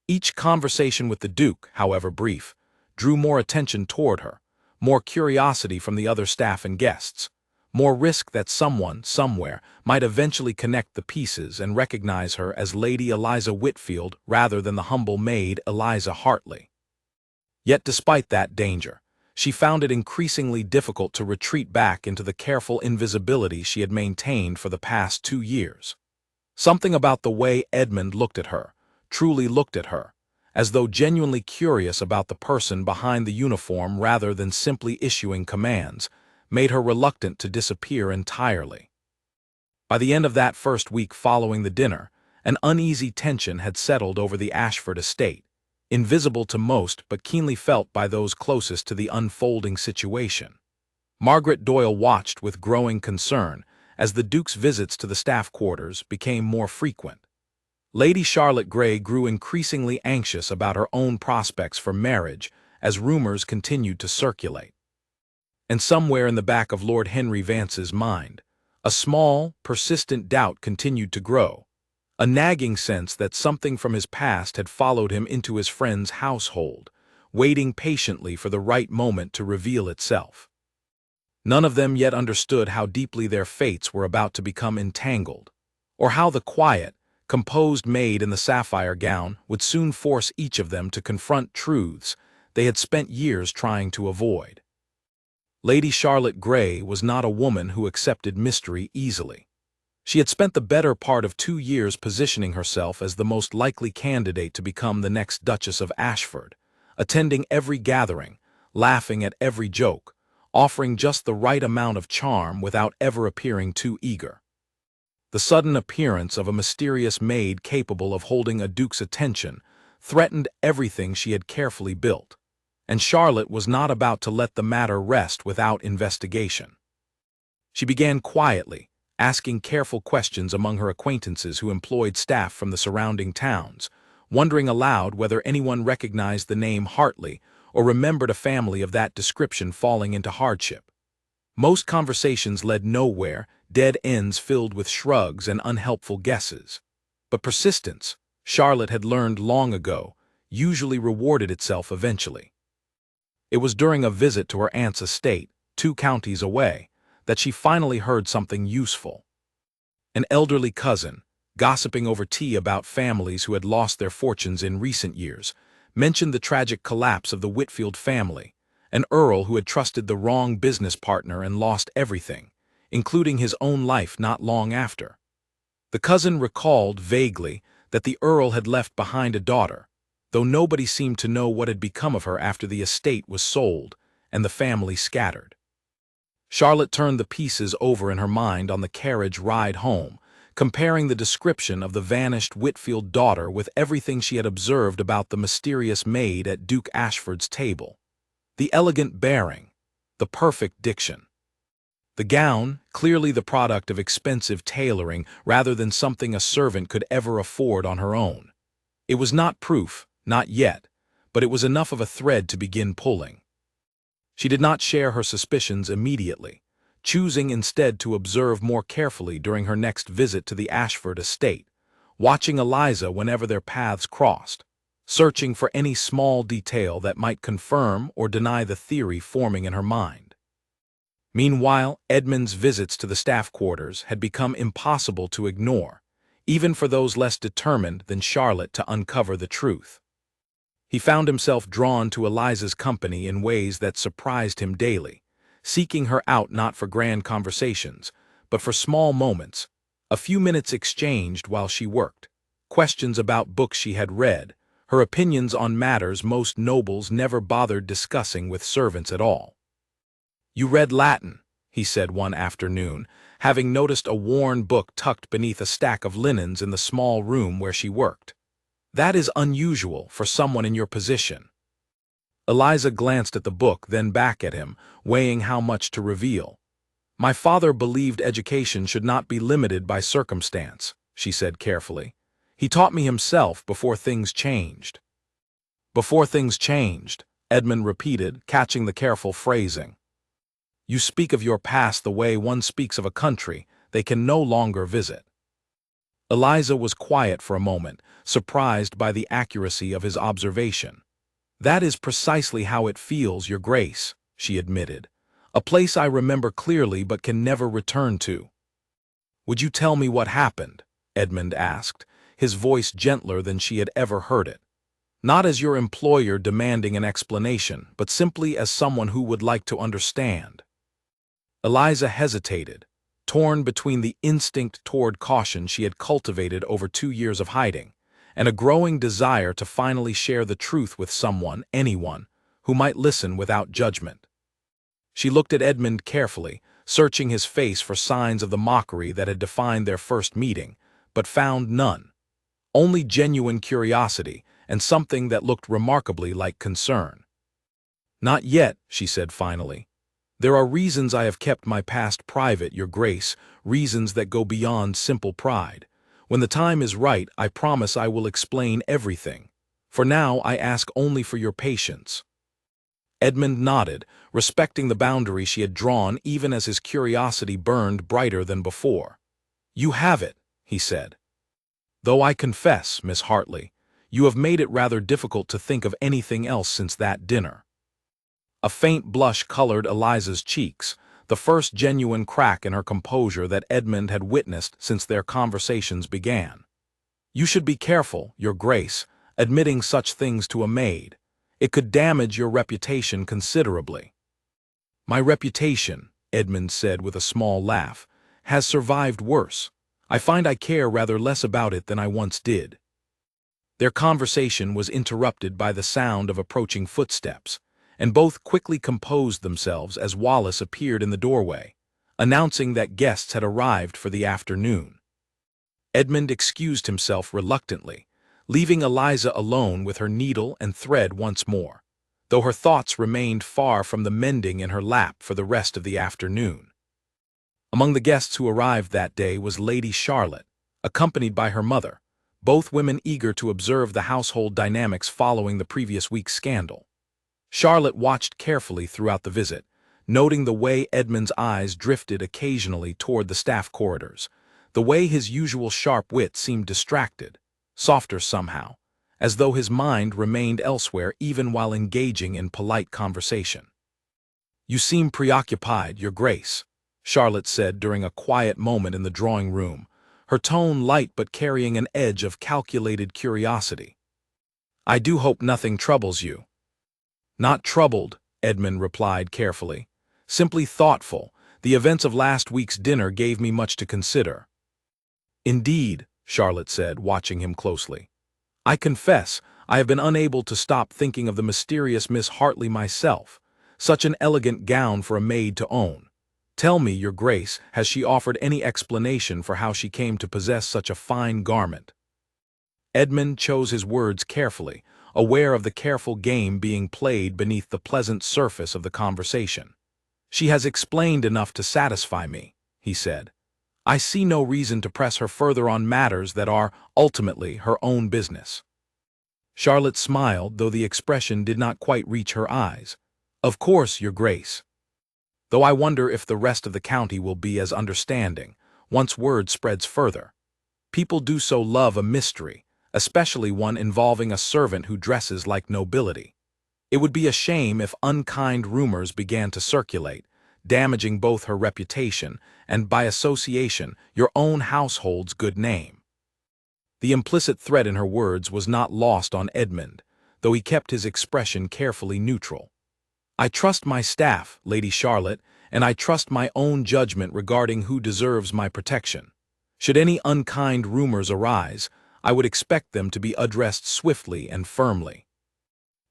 Each conversation with the Duke, however brief, drew more attention toward her, more curiosity from the other staff and guests, more risk that someone, somewhere, might eventually connect the pieces and recognize her as Lady Eliza Whitfield rather than the humble maid Eliza Hartley. Yet despite that danger, she found it increasingly difficult to retreat back into the careful invisibility she had maintained for the past 2 years. Something about the way Edmund looked at her, truly looked at her, as though genuinely curious about the person behind the uniform rather than simply issuing commands, made her reluctant to disappear entirely. By the end of that first week following the dinner, an uneasy tension had settled over the Ashford estate, invisible to most but keenly felt by those closest to the unfolding situation. Margaret Doyle watched with growing concern as the Duke's visits to the staff quarters became more frequent. Lady Charlotte Grey grew increasingly anxious about her own prospects for marriage as rumors continued to circulate. And somewhere in the back of Lord Henry Vance's mind, a small, persistent doubt continued to grow, a nagging sense that something from his past had followed him into his friend's household, waiting patiently for the right moment to reveal itself. None of them yet understood how deeply their fates were about to become entangled, or how the quiet, composed maid in the sapphire gown would soon force each of them to confront truths they had spent years trying to avoid. Lady Charlotte Grey was not a woman who accepted mystery easily. She had spent the better part of 2 years positioning herself as the most likely candidate to become the next Duchess of Ashford, attending every gathering, laughing at every joke, offering just the right amount of charm without ever appearing too eager. The sudden appearance of a mysterious maid capable of holding a duke's attention threatened everything she had carefully built, and Charlotte was not about to let the matter rest without investigation. She began quietly, asking careful questions among her acquaintances who employed staff from the surrounding towns, wondering aloud whether anyone recognized the name Hartley or remembered a family of that description falling into hardship. Most conversations led nowhere, dead ends filled with shrugs and unhelpful guesses. But persistence, Charlotte had learned long ago, usually rewarded itself eventually. It was during a visit to her aunt's estate, 2 counties away, that she finally heard something useful. An elderly cousin, gossiping over tea about families who had lost their fortunes in recent years, mentioned the tragic collapse of the Whitfield family, an earl who had trusted the wrong business partner and lost everything, including his own life not long after. The cousin recalled vaguely that the earl had left behind a daughter, though nobody seemed to know what had become of her after the estate was sold and the family scattered. Charlotte turned the pieces over in her mind on the carriage ride home, comparing the description of the vanished Whitfield daughter with everything she had observed about the mysterious maid at Duke Ashford's table. The elegant bearing, the perfect diction. The gown, clearly the product of expensive tailoring rather than something a servant could ever afford on her own. It was not proof, not yet, but it was enough of a thread to begin pulling. She did not share her suspicions immediately, choosing instead to observe more carefully during her next visit to the Ashford estate, watching Eliza whenever their paths crossed, searching for any small detail that might confirm or deny the theory forming in her mind. Meanwhile, Edmund's visits to the staff quarters had become impossible to ignore, even for those less determined than Charlotte to uncover the truth. He found himself drawn to Eliza's company in ways that surprised him daily, seeking her out not for grand conversations, but for small moments, a few minutes exchanged while she worked, questions about books she had read, her opinions on matters most nobles never bothered discussing with servants at all. "You read Latin," he said one afternoon, having noticed a worn book tucked beneath a stack of linens in the small room where she worked. "That is unusual for someone in your position." Eliza glanced at the book, then back at him, weighing how much to reveal. "My father believed education should not be limited by circumstance," she said carefully. "He taught me himself before things changed." "Before things changed," Edmund repeated, catching the careful phrasing. You speak of your past the way one speaks of a country they can no longer visit. Eliza was quiet for a moment, surprised by the accuracy of his observation. That is precisely how it feels, Your Grace, she admitted. A place I remember clearly but can never return to. Would you tell me what happened? Edmund asked, his voice gentler than she had ever heard it. Not as your employer demanding an explanation, but simply as someone who would like to understand. Eliza hesitated, torn between the instinct toward caution she had cultivated over 2 years of hiding, and a growing desire to finally share the truth with someone, anyone, who might listen without judgment. She looked at Edmund carefully, searching his face for signs of the mockery that had defined their first meeting, but found none. Only genuine curiosity, and something that looked remarkably like concern. Not yet, she said finally. There are reasons I have kept my past private, Your Grace, reasons that go beyond simple pride. When the time is right, I promise I will explain everything. For now, I ask only for your patience. Edmund nodded, respecting the boundary she had drawn even as his curiosity burned brighter than before. You have it, he said. Though I confess, Miss Hartley, you have made it rather difficult to think of anything else since that dinner. A faint blush colored Eliza's cheeks, the first genuine crack in her composure that Edmund had witnessed since their conversations began. You should be careful, Your Grace, admitting such things to a maid. It could damage your reputation considerably. My reputation, Edmund said with a small laugh, has survived worse. I find I care rather less about it than I once did. Their conversation was interrupted by the sound of approaching footsteps, and both quickly composed themselves as Wallace appeared in the doorway, announcing that guests had arrived for the afternoon. Edmund excused himself reluctantly, leaving Eliza alone with her needle and thread once more, though her thoughts remained far from the mending in her lap for the rest of the afternoon. Among the guests who arrived that day was Lady Charlotte, accompanied by her mother, both women eager to observe the household dynamics following the previous week's scandal. Charlotte watched carefully throughout the visit, noting the way Edmund's eyes drifted occasionally toward the staff corridors, the way his usual sharp wit seemed distracted, softer somehow, as though his mind remained elsewhere even while engaging in polite conversation. You seem preoccupied, Your Grace, Charlotte said during a quiet moment in the drawing room, her tone light but carrying an edge of calculated curiosity. I do hope nothing troubles you. Not troubled, Edmund replied carefully. Simply thoughtful. The events of last week's dinner gave me much to consider. Indeed, Charlotte said, watching him closely. I confess, I have been unable to stop thinking of the mysterious Miss Hartley myself. Such an elegant gown for a maid to own. Tell me, Your Grace, has she offered any explanation for how she came to possess such a fine garment? Edmund chose his words carefully, aware of the careful game being played beneath the pleasant surface of the conversation. She has explained enough to satisfy me, he said. I see no reason to press her further on matters that are, ultimately, her own business. Charlotte smiled, though the expression did not quite reach her eyes. Of course, Your Grace. Though I wonder if the rest of the county will be as understanding, once word spreads further. People do so love a mystery, especially one involving a servant who dresses like nobility. It would be a shame if unkind rumors began to circulate, damaging both her reputation and, by association, your own household's good name. The implicit threat in her words was not lost on Edmund, though he kept his expression carefully neutral. I trust my staff, Lady Charlotte, and I trust my own judgment regarding who deserves my protection. Should any unkind rumors arise, I would expect them to be addressed swiftly and firmly.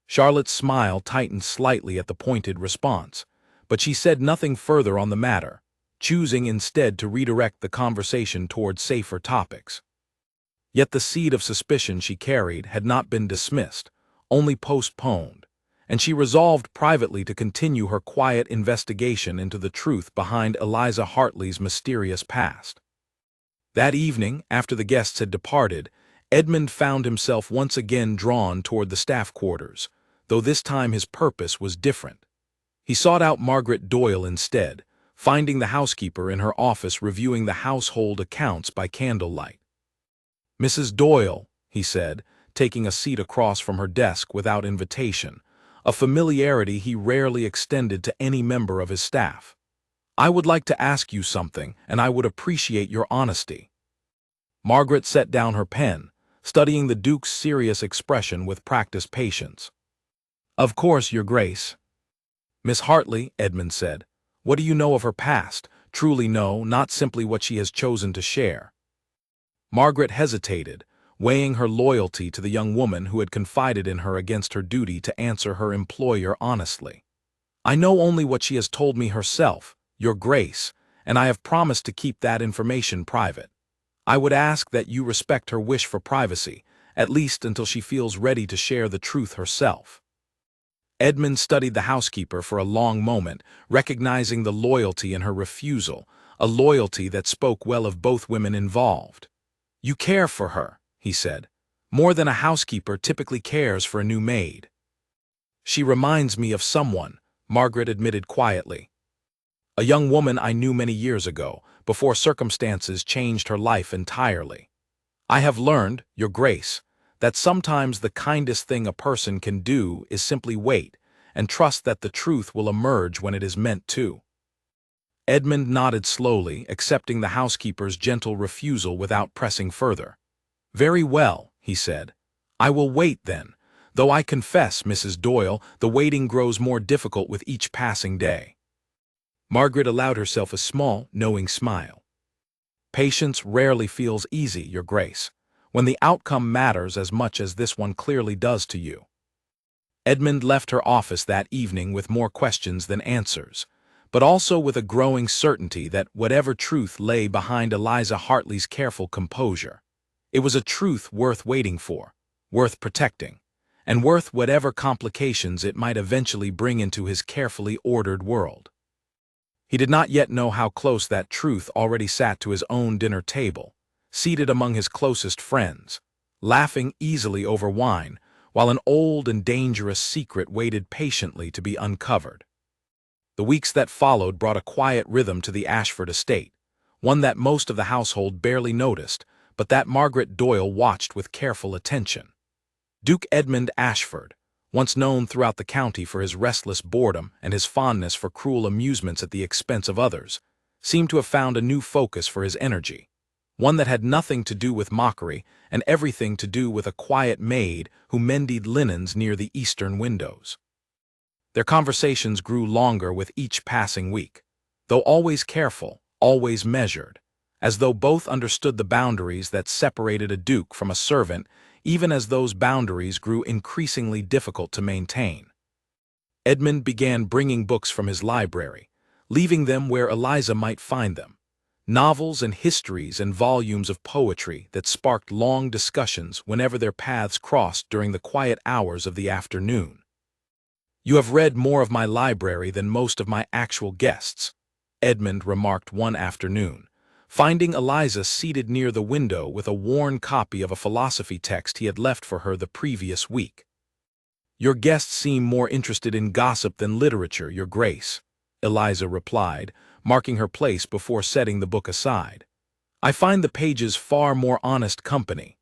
Charlotte's smile tightened slightly at the pointed response, but she said nothing further on the matter, choosing instead to redirect the conversation toward safer topics. Yet the seed of suspicion she carried had not been dismissed, only postponed, and she resolved privately to continue her quiet investigation into the truth behind Eliza Hartley's mysterious past. That evening, after the guests had departed, Edmund found himself once again drawn toward the staff quarters, though this time his purpose was different. He sought out Margaret Doyle instead, finding the housekeeper in her office reviewing the household accounts by candlelight. "Mrs. Doyle," he said, taking a seat across from her desk without invitation, a familiarity he rarely extended to any member of his staff. "I would like to ask you something, and I would appreciate your honesty." Margaret set down her pen, studying the Duke's serious expression with practiced patience. "Of course, Your Grace." "Miss Hartley," Edmund said, "what do you know of her past? Truly know, not simply what she has chosen to share." Margaret hesitated, weighing her loyalty to the young woman who had confided in her against her duty to answer her employer honestly. "I know only what she has told me herself, Your Grace, and I have promised to keep that information private. I would ask that you respect her wish for privacy, at least until she feels ready to share the truth herself." Edmund studied the housekeeper for a long moment, recognizing the loyalty in her refusal, a loyalty that spoke well of both women involved. "You care for her," he said, "more than a housekeeper typically cares for a new maid." "She reminds me of someone," Margaret admitted quietly. "A young woman I knew many years ago, before circumstances changed her life entirely. I have learned, Your Grace, that sometimes the kindest thing a person can do is simply wait and trust that the truth will emerge when it is meant to." Edmund nodded slowly, accepting the housekeeper's gentle refusal without pressing further. "Very well," he said. "I will wait then, though I confess, Mrs. Doyle, the waiting grows more difficult with each passing day." Margaret allowed herself a small, knowing smile. "Patience rarely feels easy, Your Grace, when the outcome matters as much as this one clearly does to you." Edmund left her office that evening with more questions than answers, but also with a growing certainty that whatever truth lay behind Eliza Hartley's careful composure, it was a truth worth waiting for, worth protecting, and worth whatever complications it might eventually bring into his carefully ordered world. He did not yet know how close that truth already sat to his own dinner table, seated among his closest friends, laughing easily over wine, while an old and dangerous secret waited patiently to be uncovered. The weeks that followed brought a quiet rhythm to the Ashford estate, one that most of the household barely noticed, but that Margaret Doyle watched with careful attention. Duke Edmund Ashford, once known throughout the county for his restless boredom and his fondness for cruel amusements at the expense of others, seemed to have found a new focus for his energy, one that had nothing to do with mockery and everything to do with a quiet maid who mended linens near the eastern windows. Their conversations grew longer with each passing week, though always careful, always measured, as though both understood the boundaries that separated a duke from a servant, even as those boundaries grew increasingly difficult to maintain. Edmund began bringing books from his library, leaving them where Eliza might find them, novels and histories and volumes of poetry that sparked long discussions whenever their paths crossed during the quiet hours of the afternoon. "You have read more of my library than most of my actual guests," Edmund remarked one afternoon, finding Eliza seated near the window with a worn copy of a philosophy text he had left for her the previous week. "Your guests seem more interested in gossip than literature, Your Grace," Eliza replied, marking her place before setting the book aside. "I find the pages far more honest company."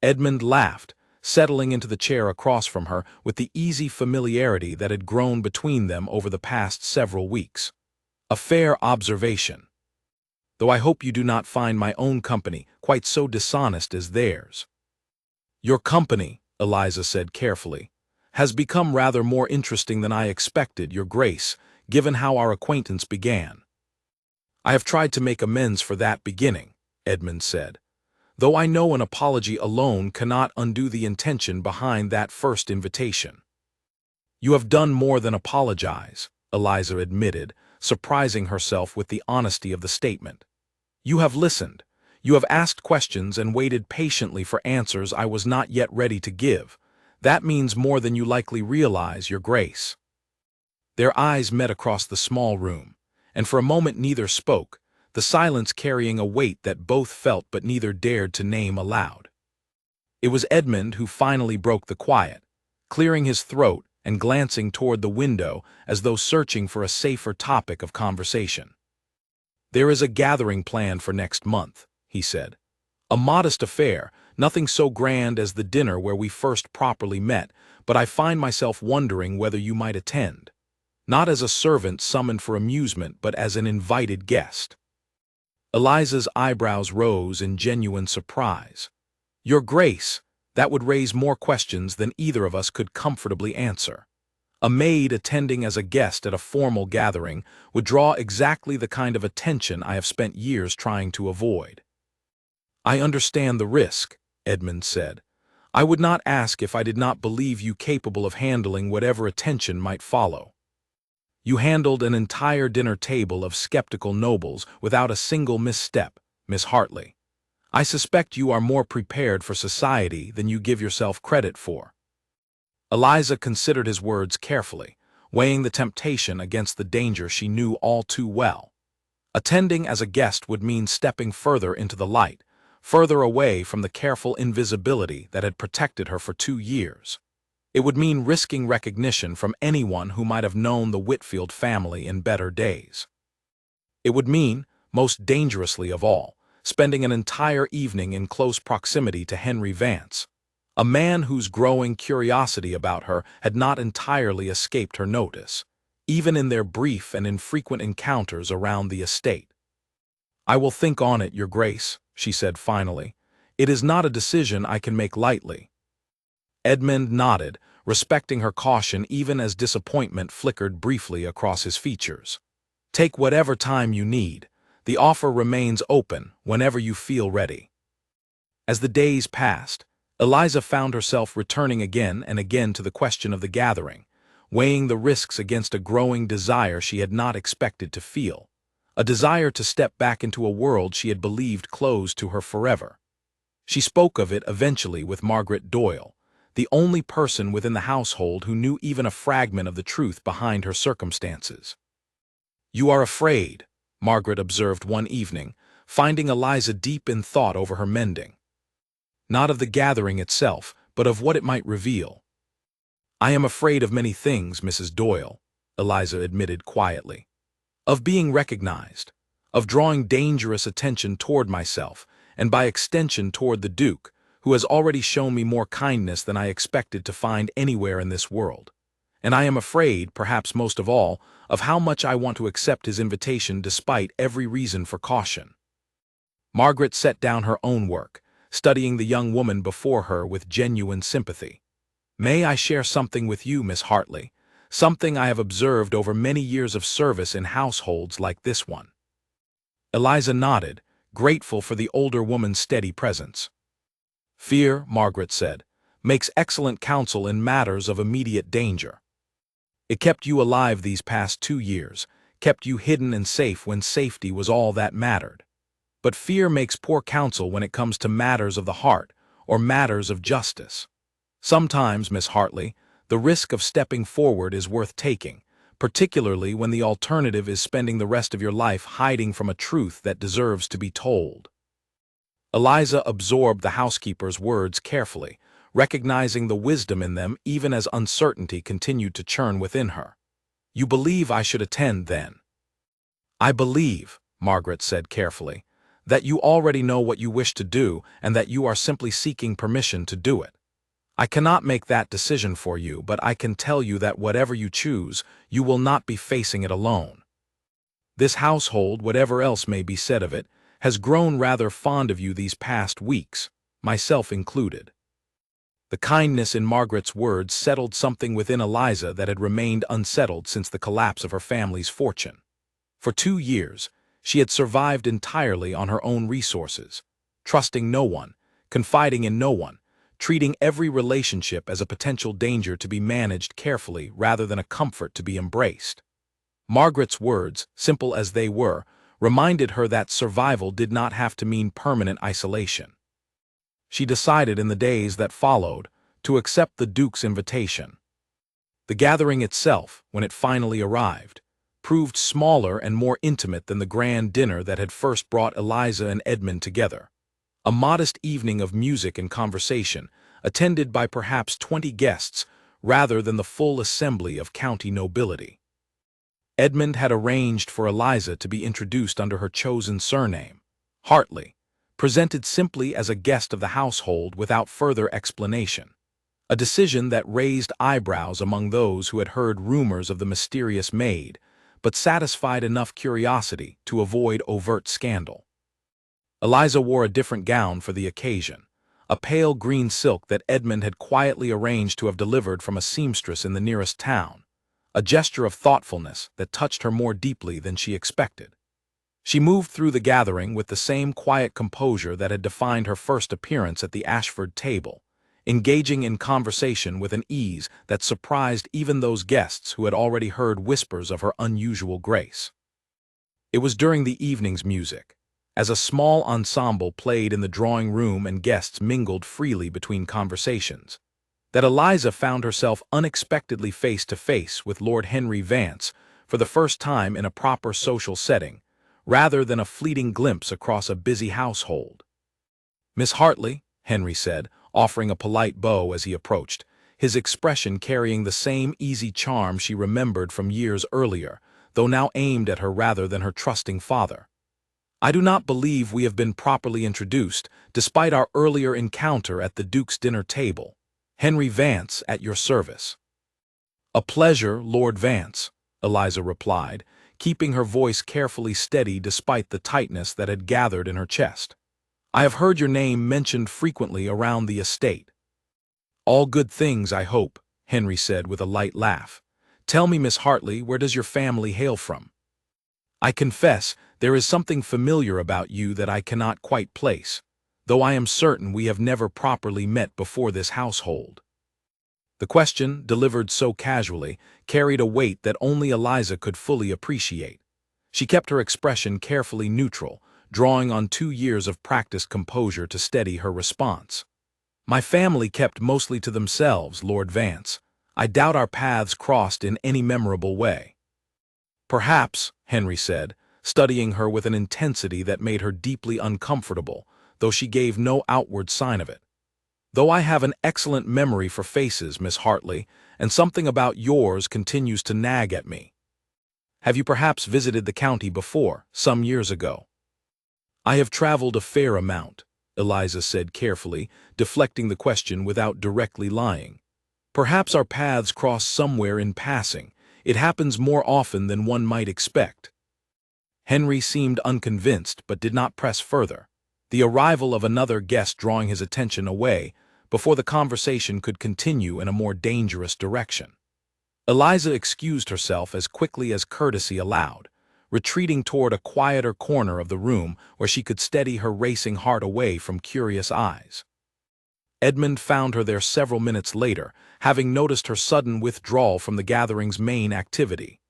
Edmund laughed, settling into the chair across from her with the easy familiarity that had grown between them over the past several weeks. "A fair observation. Though I hope you do not find my own company quite so dishonest as theirs." "Your company," Eliza said carefully, "has become rather more interesting than I expected, Your Grace, given how our acquaintance began." "I have tried to make amends for that beginning," Edmund said, "though I know an apology alone cannot undo the intention behind that first invitation." "You have done more than apologize," Eliza admitted, surprising herself with the honesty of the statement. "You have listened. You have asked questions and waited patiently for answers I was not yet ready to give. That means more than you likely realize, Your Grace." Their eyes met across the small room, and for a moment neither spoke, the silence carrying a weight that both felt but neither dared to name aloud. It was Edmund who finally broke the quiet, clearing his throat and glancing toward the window as though searching for a safer topic of conversation. "There is a gathering planned for next month," he said. "A modest affair, nothing so grand as the dinner where we first properly met, but I find myself wondering whether you might attend. Not as a servant summoned for amusement, but as an invited guest." Eliza's eyebrows rose in genuine surprise. "Your Grace, that would raise more questions than either of us could comfortably answer. A maid attending as a guest at a formal gathering would draw exactly the kind of attention I have spent years trying to avoid." "I understand the risk," Edmund said. "I would not ask if I did not believe you capable of handling whatever attention might follow. You handled an entire dinner table of skeptical nobles without a single misstep, Miss Hartley. I suspect you are more prepared for society than you give yourself credit for." Eliza considered his words carefully, weighing the temptation against the danger she knew all too well. Attending as a guest would mean stepping further into the light, further away from the careful invisibility that had protected her for 2 years. It would mean risking recognition from anyone who might have known the Whitfield family in better days. It would mean, most dangerously of all, spending an entire evening in close proximity to Henry Vance, a man whose growing curiosity about her had not entirely escaped her notice, even in their brief and infrequent encounters around the estate. "I will think on it, Your Grace," she said finally. "It is not a decision I can make lightly." Edmund nodded, respecting her caution even as disappointment flickered briefly across his features. "Take whatever time you need. The offer remains open whenever you feel ready." As the days passed, Eliza found herself returning again and again to the question of the gathering, weighing the risks against a growing desire she had not expected to feel, a desire to step back into a world she had believed closed to her forever. She spoke of it eventually with Margaret Doyle, the only person within the household who knew even a fragment of the truth behind her circumstances. "You are afraid," Margaret observed one evening, finding Eliza deep in thought over her mending. "Not of the gathering itself, but of what it might reveal." "I am afraid of many things, Mrs. Doyle," Eliza admitted quietly. "Of being recognized, of drawing dangerous attention toward myself, and by extension toward the Duke, who has already shown me more kindness than I expected to find anywhere in this world. And I am afraid, perhaps most of all, of how much I want to accept his invitation despite every reason for caution." Margaret set down her own work, studying the young woman before her with genuine sympathy. "May I share something with you, Miss Hartley, something I have observed over many years of service in households like this one?" Eliza nodded, grateful for the older woman's steady presence. "Fear," Margaret said, "makes excellent counsel in matters of immediate danger. It kept you alive these past 2 years, kept you hidden and safe when safety was all that mattered. But fear makes poor counsel when it comes to matters of the heart or matters of justice. Sometimes, Miss Hartley, the risk of stepping forward is worth taking, particularly when the alternative is spending the rest of your life hiding from a truth that deserves to be told." Eliza absorbed the housekeeper's words carefully, recognizing the wisdom in them even as uncertainty continued to churn within her. "You believe I should attend, then?" "I believe," Margaret said carefully, "that you already know what you wish to do and that you are simply seeking permission to do it. I cannot make that decision for you, but I can tell you that whatever you choose, you will not be facing it alone. This household, whatever else may be said of it, has grown rather fond of you these past weeks, myself included." The kindness in Margaret's words settled something within Eliza that had remained unsettled since the collapse of her family's fortune. For 2 years, she had survived entirely on her own resources, trusting no one, confiding in no one, treating every relationship as a potential danger to be managed carefully rather than a comfort to be embraced. Margaret's words, simple as they were, reminded her that survival did not have to mean permanent isolation. She decided in the days that followed to accept the Duke's invitation. The gathering itself, when it finally arrived, proved smaller and more intimate than the grand dinner that had first brought Eliza and Edmund together. A modest evening of music and conversation, attended by perhaps 20 guests, rather than the full assembly of county nobility. Edmund had arranged for Eliza to be introduced under her chosen surname, Hartley, presented simply as a guest of the household without further explanation, a decision that raised eyebrows among those who had heard rumors of the mysterious Maid, but satisfied enough curiosity to avoid overt scandal. Eliza wore a different gown for the occasion, a pale green silk that Edmund had quietly arranged to have delivered from a seamstress in the nearest town, a gesture of thoughtfulness that touched her more deeply than she expected. She moved through the gathering with the same quiet composure that had defined her first appearance at the Ashford table, engaging in conversation with an ease that surprised even those guests who had already heard whispers of her unusual grace. It was during the evening's music, as a small ensemble played in the drawing room and guests mingled freely between conversations, that Eliza found herself unexpectedly face to face with Lord Henry Vance for the first time in a proper social setting, rather than a fleeting glimpse across a busy household. "Miss Hartley," Henry said, offering a polite bow as he approached, his expression carrying the same easy charm she remembered from years earlier, though now aimed at her rather than her trusting father. "I do not believe we have been properly introduced, despite our earlier encounter at the Duke's dinner table. Henry Vance, at your service." "A pleasure, Lord Vance," Eliza replied, keeping her voice carefully steady despite the tightness that had gathered in her chest. "I have heard your name mentioned frequently around the estate." "All good things, I hope," Henry said with a light laugh. "Tell me, Miss Hartley, where does your family hail from?" "I confess there is something familiar about you that I cannot quite place, though I am certain we have never properly met before this household." The question, delivered so casually, carried a weight that only Eliza could fully appreciate. She kept her expression carefully neutral, drawing on 2 years of practiced composure to steady her response. "My family kept mostly to themselves, Lord Vance. I doubt our paths crossed in any memorable way." "Perhaps," Henry said, studying her with an intensity that made her deeply uncomfortable, though she gave no outward sign of it. "Though I have an excellent memory for faces, Miss Hartley, and something about yours continues to nag at me. Have you perhaps visited the county before, some years ago?" "I have traveled a fair amount," Eliza said carefully, deflecting the question without directly lying. "Perhaps our paths cross somewhere in passing. It happens more often than one might expect." Henry seemed unconvinced but did not press further, the arrival of another guest drawing his attention away before the conversation could continue in a more dangerous direction. Eliza excused herself as quickly as courtesy allowed, retreating toward a quieter corner of the room where she could steady her racing heart away from curious eyes. Edmund found her there several minutes later, having noticed her sudden withdrawal from the gathering's main activity.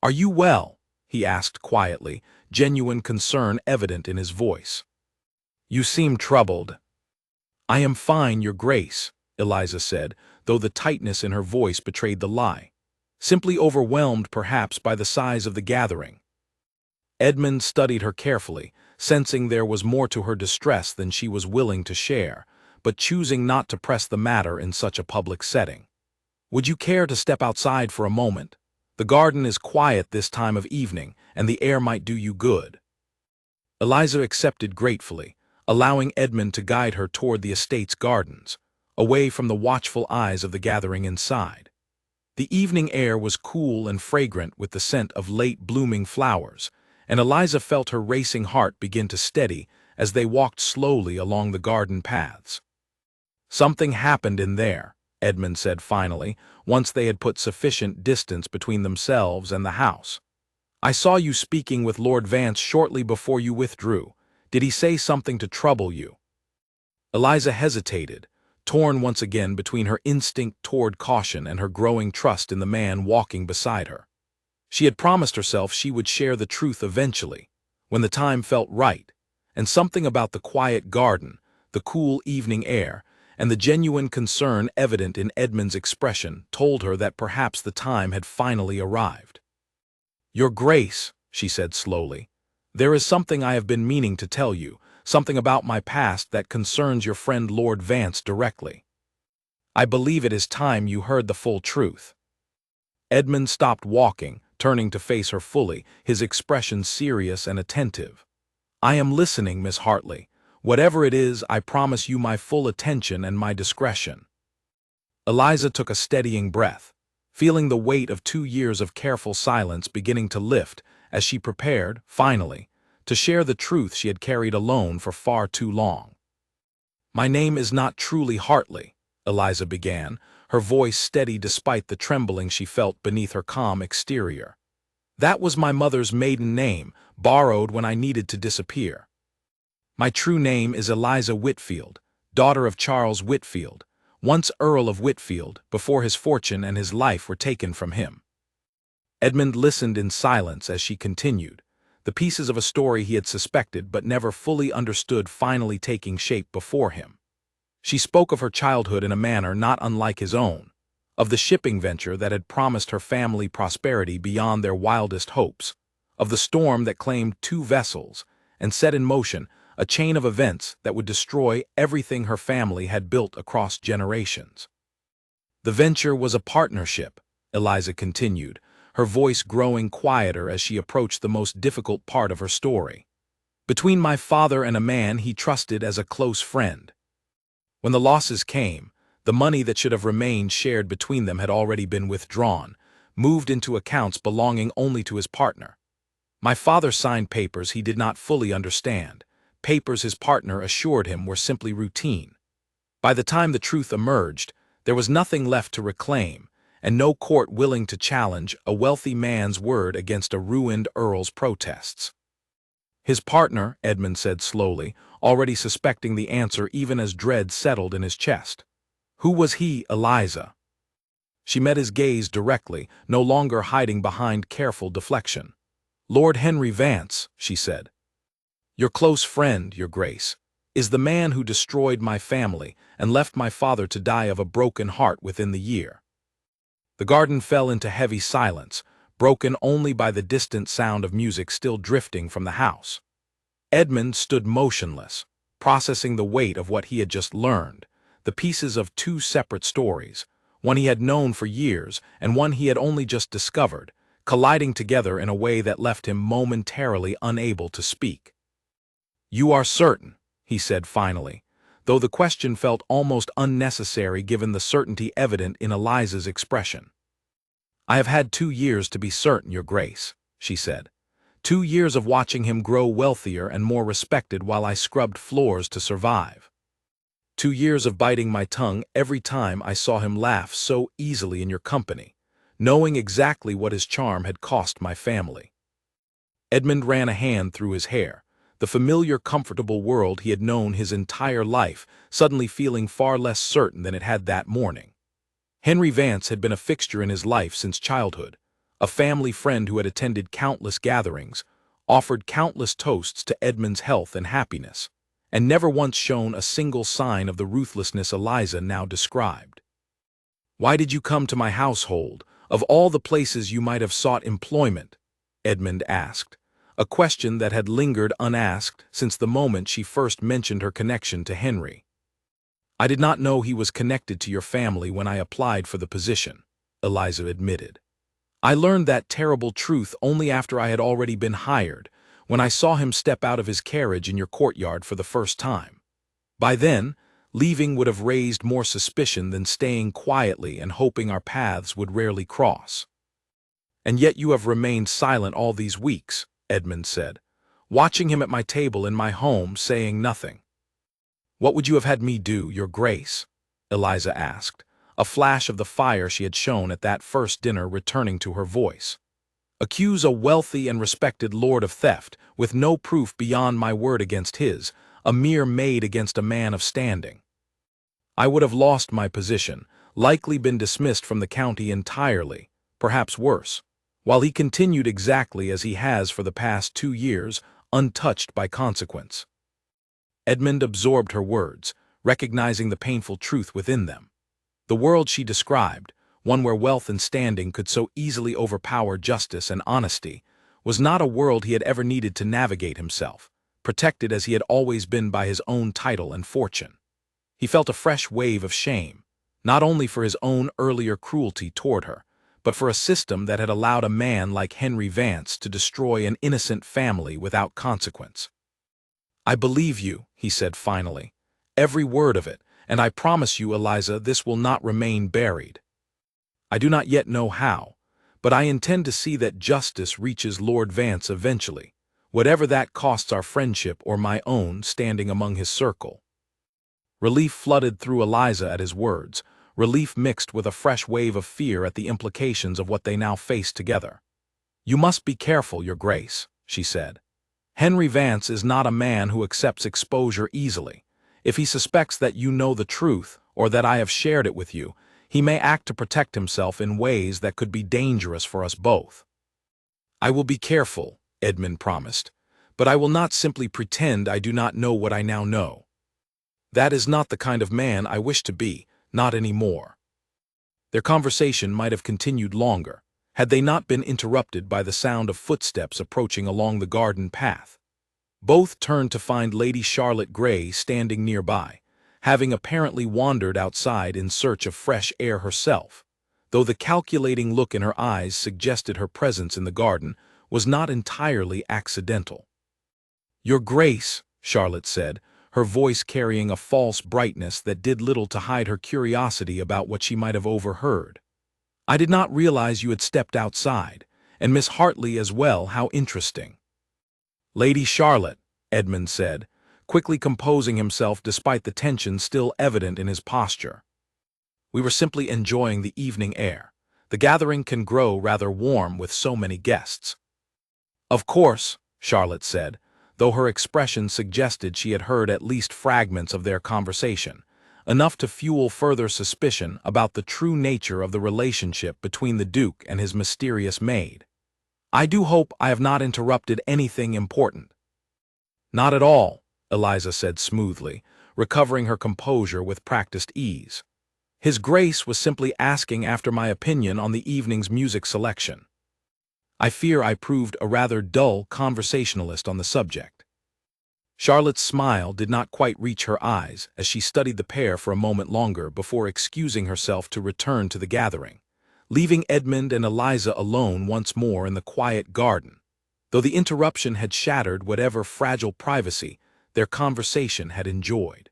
"Are you well?" he asked quietly, genuine concern evident in his voice. "You seem troubled." "I am fine, Your Grace," Eliza said, though the tightness in her voice betrayed the lie. "Simply overwhelmed, perhaps, by the size of the gathering." Edmund studied her carefully, sensing there was more to her distress than she was willing to share, but choosing not to press the matter in such a public setting. "Would you care to step outside for a moment? The garden is quiet this time of evening, and the air might do you good." Eliza accepted gratefully, allowing Edmund to guide her toward the estate's gardens, away from the watchful eyes of the gathering inside. The evening air was cool and fragrant with the scent of late-blooming flowers, and Eliza felt her racing heart begin to steady as they walked slowly along the garden paths. "Something happened in there," Edmund said finally, once they had put sufficient distance between themselves and the house. "I saw you speaking with Lord Vance shortly before you withdrew. Did he say something to trouble you?" Eliza hesitated, torn once again between her instinct toward caution and her growing trust in the man walking beside her. She had promised herself she would share the truth eventually, when the time felt right, and something about the quiet garden, the cool evening air, and the genuine concern evident in Edmund's expression told her that perhaps the time had finally arrived. "Your Grace," she said slowly, "there is something I have been meaning to tell you, something about my past that concerns your friend Lord Vance directly." I believe it is time you heard the full truth." Edmund stopped walking, turning to face her fully, his expression serious and attentive. "I am listening, Miss Hartley. Whatever it is, I promise you my full attention and my discretion." Eliza took a steadying breath, feeling the weight of 2 years of careful silence beginning to lift as she prepared, finally, to share the truth she had carried alone for far too long. "My name is not truly Hartley," Eliza began, her voice steady despite the trembling she felt beneath her calm exterior. "That was my mother's maiden name, borrowed when I needed to disappear. My true name is Eliza Whitfield, daughter of Charles Whitfield, once Earl of Whitfield, before his fortune and his life were taken from him." Edmund listened in silence as she continued, the pieces of a story he had suspected but never fully understood finally taking shape before him. She spoke of her childhood in a manner not unlike his own, of the shipping venture that had promised her family prosperity beyond their wildest hopes, of the storm that claimed 2 vessels and set in motion a chain of events that would destroy everything her family had built across generations. "The venture was a partnership," Eliza continued, her voice growing quieter as she approached the most difficult part of her story, "between my father and a man he trusted as a close friend. When the losses came, the money that should have remained shared between them had already been withdrawn, moved into accounts belonging only to his partner. My father signed papers he did not fully understand, papers his partner assured him were simply routine. By the time the truth emerged, there was nothing left to reclaim, and no court willing to challenge a wealthy man's word against a ruined earl's protests." "His partner," Edmund said slowly, already suspecting the answer even as dread settled in his chest. "Who was he, Eliza?" She met his gaze directly, no longer hiding behind careful deflection. "Lord Henry Vance," she said. "Your close friend, Your Grace, is the man who destroyed my family and left my father to die of a broken heart within the year." The garden fell into heavy silence, broken only by the distant sound of music still drifting from the house. Edmund stood motionless, processing the weight of what he had just learned, the pieces of 2 separate stories, one he had known for years and one he had only just discovered, colliding together in a way that left him momentarily unable to speak. "You are certain," he said finally, though the question felt almost unnecessary given the certainty evident in Eliza's expression. "I have had 2 years to be certain, Your Grace," she said. 2 years of watching him grow wealthier and more respected while I scrubbed floors to survive. 2 years of biting my tongue every time I saw him laugh so easily in your company, knowing exactly what his charm had cost my family." Edmund ran a hand through his hair, the familiar, comfortable world he had known his entire life suddenly feeling far less certain than it had that morning. Henry Vance had been a fixture in his life since childhood, a family friend who had attended countless gatherings, offered countless toasts to Edmund's health and happiness, and never once shown a single sign of the ruthlessness Eliza now described. "Why did you come to my household, of all the places you might have sought employment?" Edmund asked, a question that had lingered unasked since the moment she first mentioned her connection to Henry. "I did not know he was connected to your family when I applied for the position," Eliza admitted. "I learned that terrible truth only after I had already been hired, when I saw him step out of his carriage in your courtyard for the first time. By then, leaving would have raised more suspicion than staying quietly and hoping our paths would rarely cross." "And yet you have remained silent all these weeks," Edmund said, "watching him at my table in my home, saying nothing." "What would you have had me do, Your Grace?" Eliza asked, a flash of the fire she had shown at that first dinner returning to her voice. "Accuse a wealthy and respected lord of theft, with no proof beyond my word against his, a mere maid against a man of standing. I would have lost my position, likely been dismissed from the county entirely, perhaps worse, while he continued exactly as he has for the past 2 years, untouched by consequence." Edmund absorbed her words, recognizing the painful truth within them. The world she described, one where wealth and standing could so easily overpower justice and honesty, was not a world he had ever needed to navigate himself, protected as he had always been by his own title and fortune. He felt a fresh wave of shame, not only for his own earlier cruelty toward her, but for a system that had allowed a man like Henry Vance to destroy an innocent family without consequence. "I believe you," he said finally, "every word of it, and I promise you, Eliza, this will not remain buried. I do not yet know how, but I intend to see that justice reaches Lord Vance eventually, whatever that costs our friendship or my own standing among his circle." Relief flooded through Eliza at his words, relief mixed with a fresh wave of fear at the implications of what they now faced together. "You must be careful, Your Grace," she said. "Henry Vance is not a man who accepts exposure easily. If he suspects that you know the truth, or that I have shared it with you, he may act to protect himself in ways that could be dangerous for us both." "I will be careful," Edmund promised, "but I will not simply pretend I do not know what I now know. That is not the kind of man I wish to be, not anymore." Their conversation might have continued longer, had they not been interrupted by the sound of footsteps approaching along the garden path. Both turned to find Lady Charlotte Grey standing nearby, having apparently wandered outside in search of fresh air herself, though the calculating look in her eyes suggested her presence in the garden was not entirely accidental. "Your Grace," Charlotte said, her voice carrying a false brightness that did little to hide her curiosity about what she might have overheard. "I did not realize you had stepped outside, and Miss Hartley as well, how interesting." "Lady Charlotte," Edmund said, quickly composing himself despite the tension still evident in his posture. "We were simply enjoying the evening air. The gathering can grow rather warm with so many guests." "Of course," Charlotte said, though her expression suggested she had heard at least fragments of their conversation, enough to fuel further suspicion about the true nature of the relationship between the Duke and his mysterious maid. "I do hope I have not interrupted anything important." "Not at all," Eliza said smoothly, recovering her composure with practiced ease. "His Grace was simply asking after my opinion on the evening's music selection. I fear I proved a rather dull conversationalist on the subject." Charlotte's smile did not quite reach her eyes as she studied the pair for a moment longer before excusing herself to return to the gathering, leaving Edmund and Eliza alone once more in the quiet garden. Though the interruption had shattered whatever fragile privacy their conversation had enjoyed.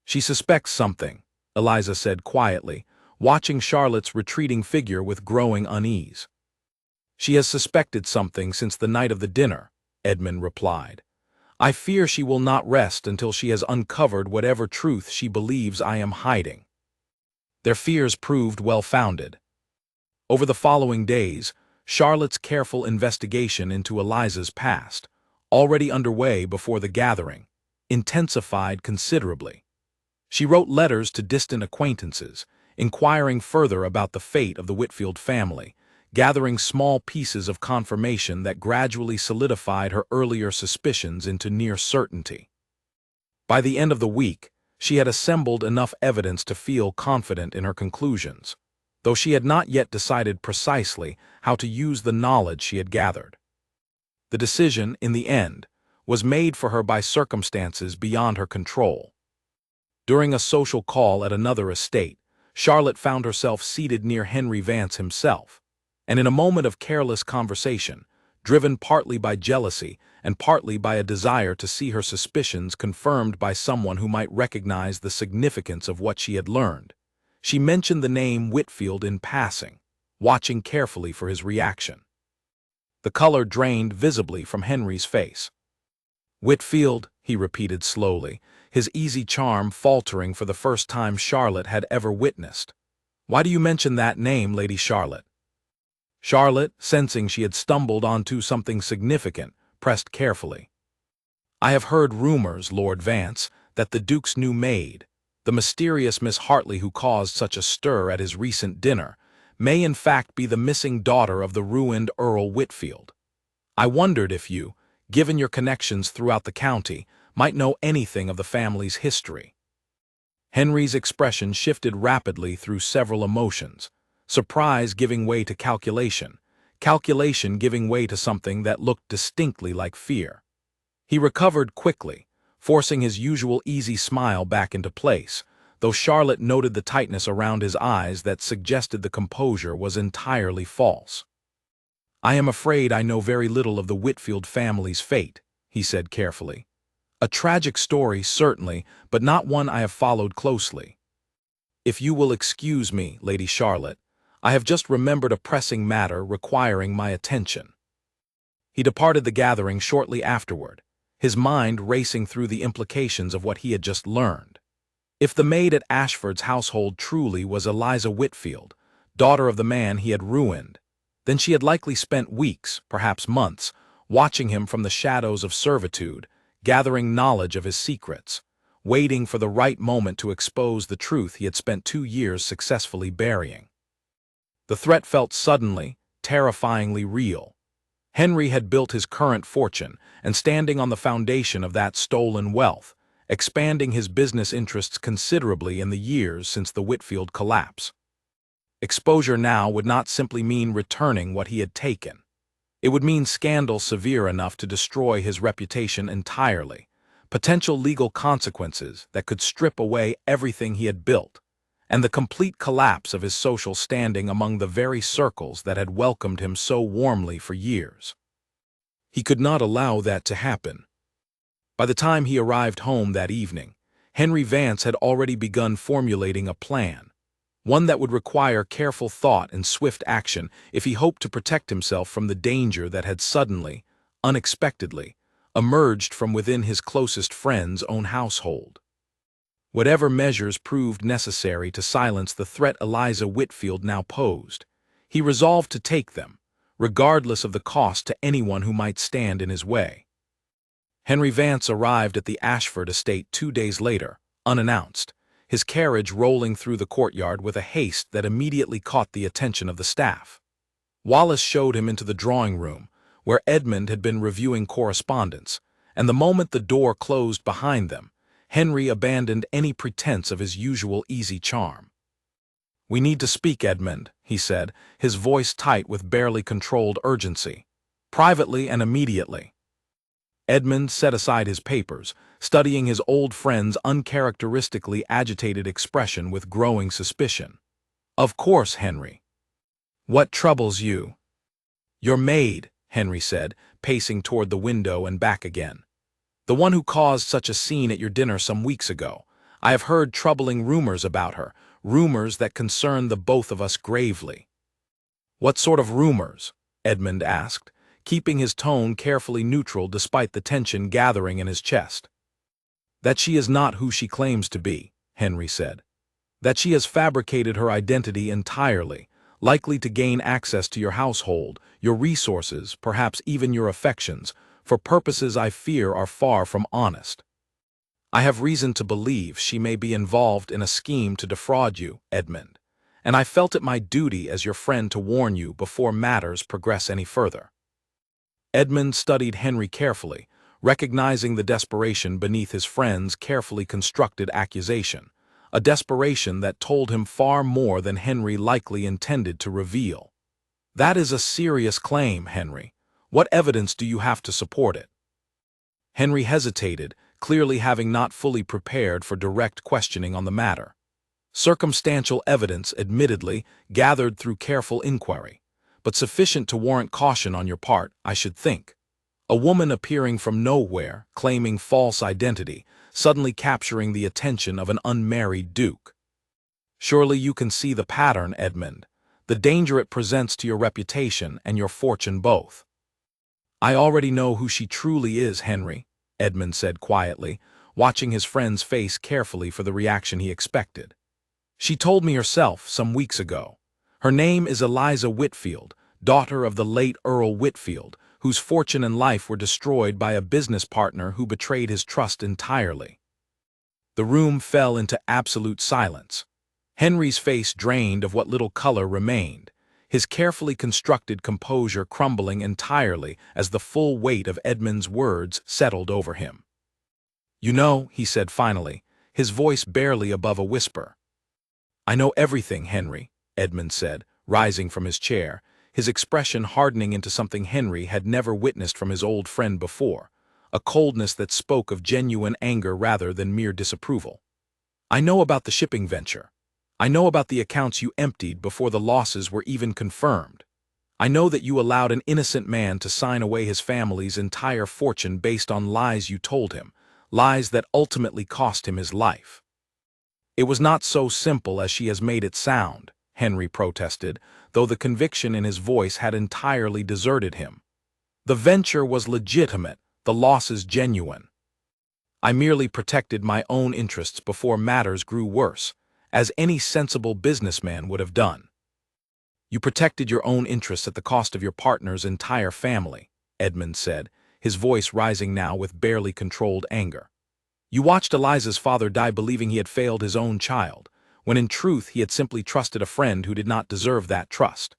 "She suspects something," Eliza said quietly, watching Charlotte's retreating figure with growing unease. "She has suspected something since the night of the dinner," Edmund replied. "I fear she will not rest until she has uncovered whatever truth she believes I am hiding." Their fears proved well-founded. Over the following days, Charlotte's careful investigation into Eliza's past, already underway before the gathering, intensified considerably. She wrote letters to distant acquaintances, inquiring further about the fate of the Whitfield family, gathering small pieces of confirmation that gradually solidified her earlier suspicions into near certainty. By the end of the week, she had assembled enough evidence to feel confident in her conclusions, though she had not yet decided precisely how to use the knowledge she had gathered. The decision, in the end, was made for her by circumstances beyond her control. During a social call at another estate, Charlotte found herself seated near Henry Vance himself, and in a moment of careless conversation, driven partly by jealousy and partly by a desire to see her suspicions confirmed by someone who might recognize the significance of what she had learned, she mentioned the name Whitfield in passing, watching carefully for his reaction. The color drained visibly from Henry's face. "Whitfield," he repeated slowly, his easy charm faltering for the first time Charlotte had ever witnessed. "Why do you mention that name, Lady Charlotte?" Charlotte, sensing she had stumbled onto something significant, pressed carefully. "I have heard rumors, Lord Vance, that the Duke's new maid, the mysterious Miss Hartley who caused such a stir at his recent dinner, may in fact be the missing daughter of the ruined Earl Whitfield. I wondered if you, given your connections throughout the county, might know anything of the family's history." Henry's expression shifted rapidly through several emotions, surprise giving way to calculation, calculation giving way to something that looked distinctly like fear. He recovered quickly, forcing his usual easy smile back into place, though Charlotte noted the tightness around his eyes that suggested the composure was entirely false. "I am afraid I know very little of the Whitfield family's fate," he said carefully. "A tragic story, certainly, but not one I have followed closely. If you will excuse me, Lady Charlotte, I have just remembered a pressing matter requiring my attention." He departed the gathering shortly afterward, his mind racing through the implications of what he had just learned. If the maid at Ashford's household truly was Eliza Whitfield, daughter of the man he had ruined, then she had likely spent weeks, perhaps months, watching him from the shadows of servitude, gathering knowledge of his secrets, waiting for the right moment to expose the truth he had spent 2 years successfully burying. The threat felt suddenly, terrifyingly real. Henry had built his current fortune, and standing on the foundation of that stolen wealth, expanding his business interests considerably in the years since the Whitfield collapse. Exposure now would not simply mean returning what he had taken. It would mean scandal severe enough to destroy his reputation entirely, potential legal consequences that could strip away everything he had built, and the complete collapse of his social standing among the very circles that had welcomed him so warmly for years. He could not allow that to happen. By the time he arrived home that evening, Henry Vance had already begun formulating a plan, one that would require careful thought and swift action if he hoped to protect himself from the danger that had suddenly, unexpectedly, emerged from within his closest friend's own household. Whatever measures proved necessary to silence the threat Eliza Whitfield now posed, he resolved to take them, regardless of the cost to anyone who might stand in his way. Henry Vance arrived at the Ashford estate 2 days later, unannounced, his carriage rolling through the courtyard with a haste that immediately caught the attention of the staff. Wallace showed him into the drawing room, where Edmund had been reviewing correspondence, and the moment the door closed behind them, Henry abandoned any pretense of his usual easy charm. "We need to speak, Edmund," he said, his voice tight with barely controlled urgency. "Privately and immediately." Edmund set aside his papers, studying his old friend's uncharacteristically agitated expression with growing suspicion. "Of course, Henry. What troubles you?" "Your maid," Henry said, pacing toward the window and back again. "The one who caused such a scene at your dinner some weeks ago. I have heard troubling rumors about her, rumors that concern the both of us gravely." "What sort of rumors?" Edmund asked, keeping his tone carefully neutral despite the tension gathering in his chest. "That she is not who she claims to be," Henry said. "That she has fabricated her identity entirely, likely to gain access to your household, your resources, perhaps even your affections, for purposes I fear are far from honest. I have reason to believe she may be involved in a scheme to defraud you, Edmund, and I felt it my duty as your friend to warn you before matters progress any further." Edmund studied Henry carefully, recognizing the desperation beneath his friend's carefully constructed accusation, a desperation that told him far more than Henry likely intended to reveal. "That is a serious claim, Henry. What evidence do you have to support it?" Henry hesitated, clearly having not fully prepared for direct questioning on the matter. Circumstantial evidence, admittedly, gathered through careful inquiry, but sufficient to warrant caution on your part, I should think. A woman appearing from nowhere, claiming false identity, suddenly capturing the attention of an unmarried duke. Surely you can see the pattern, Edmund, the danger it presents to your reputation and your fortune both. "I already know who she truly is, Henry," Edmund said quietly, watching his friend's face carefully for the reaction he expected. "She told me herself some weeks ago. Her name is Eliza Whitfield, daughter of the late Earl Whitfield, whose fortune and life were destroyed by a business partner who betrayed his trust entirely." The room fell into absolute silence. Henry's face drained of what little color remained, his carefully constructed composure crumbling entirely as the full weight of Edmund's words settled over him. "You know," he said finally, his voice barely above a whisper. "I know everything, Henry," Edmund said, rising from his chair, his expression hardening into something Henry had never witnessed from his old friend before, a coldness that spoke of genuine anger rather than mere disapproval. I know about the shipping venture. I know about the accounts you emptied before the losses were even confirmed. I know that you allowed an innocent man to sign away his family's entire fortune based on lies you told him, lies that ultimately cost him his life. It was not so simple as she has made it sound, Henry protested, though the conviction in his voice had entirely deserted him. The venture was legitimate, the losses genuine. I merely protected my own interests before matters grew worse, as any sensible businessman would have done. You protected your own interests at the cost of your partner's entire family, Edmund said, his voice rising now with barely controlled anger. You watched Eliza's father die believing he had failed his own child, when in truth he had simply trusted a friend who did not deserve that trust.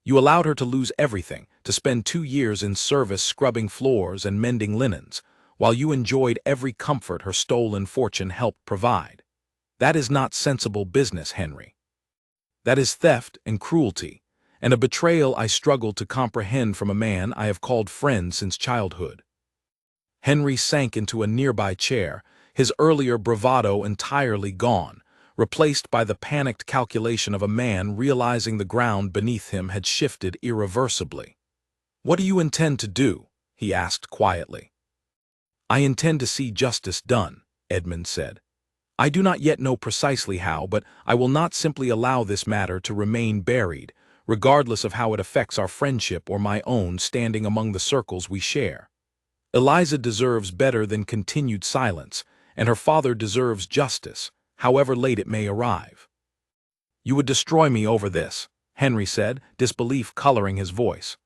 You allowed her to lose everything, to spend 2 years in service scrubbing floors and mending linens, while you enjoyed every comfort her stolen fortune helped provide. That is not sensible business, Henry. That is theft and cruelty, and a betrayal I struggle to comprehend from a man I have called friend since childhood. Henry sank into a nearby chair, his earlier bravado entirely gone, replaced by the panicked calculation of a man realizing the ground beneath him had shifted irreversibly. "What do you intend to do?" he asked quietly. "I intend to see justice done," Edmund said. "I do not yet know precisely how, but I will not simply allow this matter to remain buried, regardless of how it affects our friendship or my own standing among the circles we share. Eliza deserves better than continued silence, and her father deserves justice, however late it may arrive." "You would destroy me over this," Henry said, disbelief coloring his voice.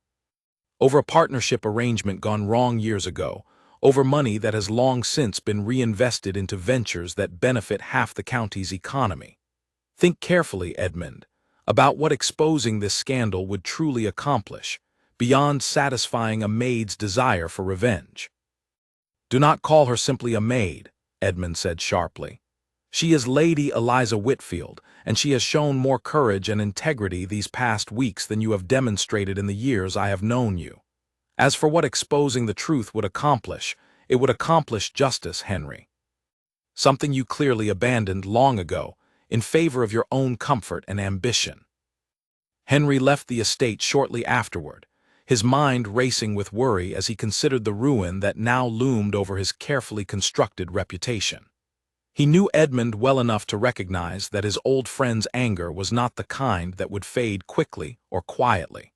"Over a partnership arrangement gone wrong years ago, over money that has long since been reinvested into ventures that benefit half the county's economy. Think carefully, Edmund, about what exposing this scandal would truly accomplish, beyond satisfying a maid's desire for revenge." "Do not call her simply a maid," Edmund said sharply. "She is Lady Eliza Whitfield, and she has shown more courage and integrity these past weeks than you have demonstrated in the years I have known you. As for what exposing the truth would accomplish, it would accomplish justice, Henry. Something you clearly abandoned long ago, in favor of your own comfort and ambition." Henry left the estate shortly afterward, his mind racing with worry as he considered the ruin that now loomed over his carefully constructed reputation. He knew Edmund well enough to recognize that his old friend's anger was not the kind that would fade quickly or quietly.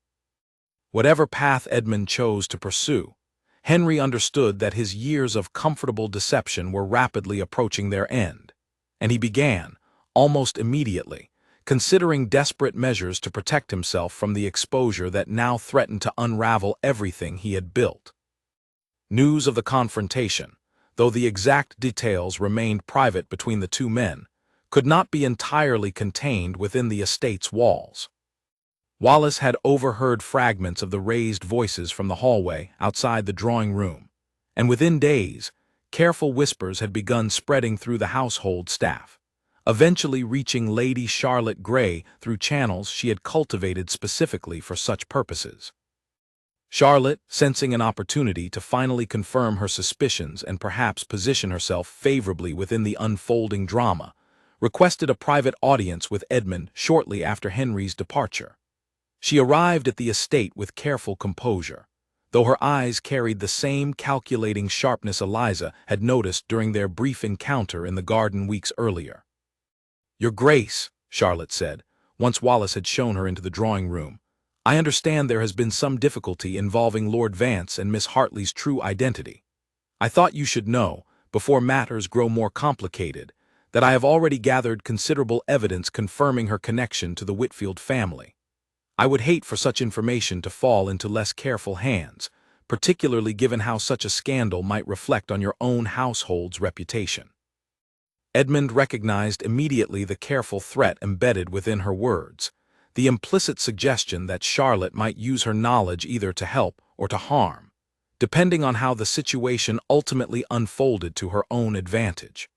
Whatever path Edmund chose to pursue, Henry understood that his years of comfortable deception were rapidly approaching their end, and he began, almost immediately, considering desperate measures to protect himself from the exposure that now threatened to unravel everything he had built. News of the confrontation, though the exact details remained private between the two men, could not be entirely contained within the estate's walls. Wallace had overheard fragments of the raised voices from the hallway outside the drawing room, and within days, careful whispers had begun spreading through the household staff, eventually reaching Lady Charlotte Grey through channels she had cultivated specifically for such purposes. Charlotte, sensing an opportunity to finally confirm her suspicions and perhaps position herself favorably within the unfolding drama, requested a private audience with Edmund shortly after Henry's departure. She arrived at the estate with careful composure, though her eyes carried the same calculating sharpness Eliza had noticed during their brief encounter in the garden weeks earlier. "Your Grace," Charlotte said, once Wallace had shown her into the drawing room, "I understand there has been some difficulty involving Lord Vance and Miss Hartley's true identity. I thought you should know, before matters grow more complicated, that I have already gathered considerable evidence confirming her connection to the Whitfield family. I would hate for such information to fall into less careful hands, particularly given how such a scandal might reflect on your own household's reputation." Edmund recognized immediately the careful threat embedded within her words, the implicit suggestion that Charlotte might use her knowledge either to help or to harm, depending on how the situation ultimately unfolded to her own advantage.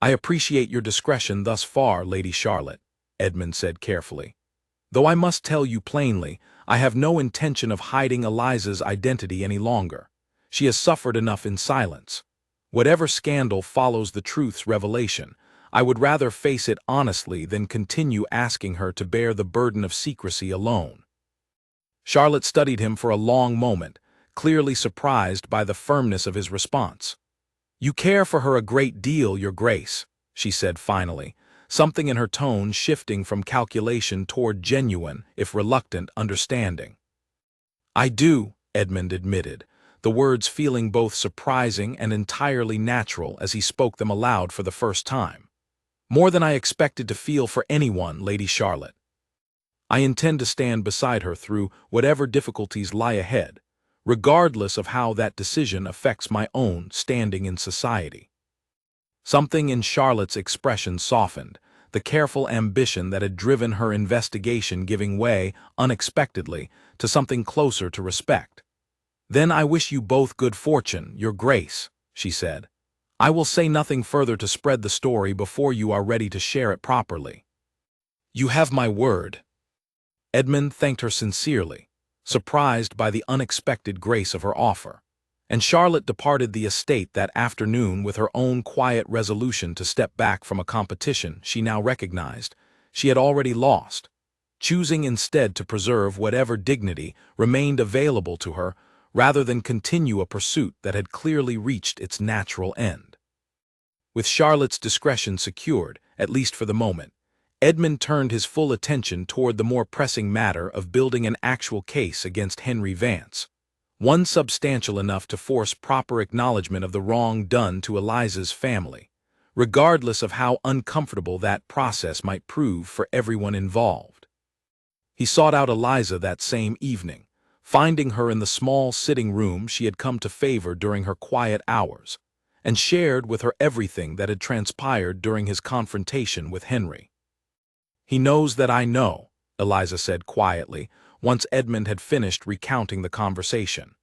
"I appreciate your discretion thus far, Lady Charlotte," Edmund said carefully. "Though I must tell you plainly, I have no intention of hiding Eliza's identity any longer. She has suffered enough in silence. Whatever scandal follows the truth's revelation, I would rather face it honestly than continue asking her to bear the burden of secrecy alone. Charlotte studied him for a long moment, clearly surprised by the firmness of his response. "You care for her a great deal, Your Grace," she said finally, something in her tone shifting from calculation toward genuine, if reluctant, understanding. "I do," Edmund admitted, the words feeling both surprising and entirely natural as he spoke them aloud for the first time. "More than I expected to feel for anyone, Lady Charlotte. I intend to stand beside her through whatever difficulties lie ahead, regardless of how that decision affects my own standing in society." Something in Charlotte's expression softened, the careful ambition that had driven her investigation giving way, unexpectedly, to something closer to respect. "Then I wish you both good fortune, Your Grace," she said. "I will say nothing further to spread the story before you are ready to share it properly." "You have my word." Edmund thanked her sincerely, surprised by the unexpected grace of her offer, and Charlotte departed the estate that afternoon with her own quiet resolution to step back from a competition she now recognized she had already lost, choosing instead to preserve whatever dignity remained available to her rather than continue a pursuit that had clearly reached its natural end. With Charlotte's discretion secured, at least for the moment, Edmund turned his full attention toward the more pressing matter of building an actual case against Henry Vance, one substantial enough to force proper acknowledgement of the wrong done to Eliza's family, regardless of how uncomfortable that process might prove for everyone involved. He sought out Eliza that same evening, finding her in the small sitting room she had come to favor during her quiet hours, and shared with her everything that had transpired during his confrontation with Henry. "He knows that I know," Eliza said quietly, once Edmund had finished recounting the conversation.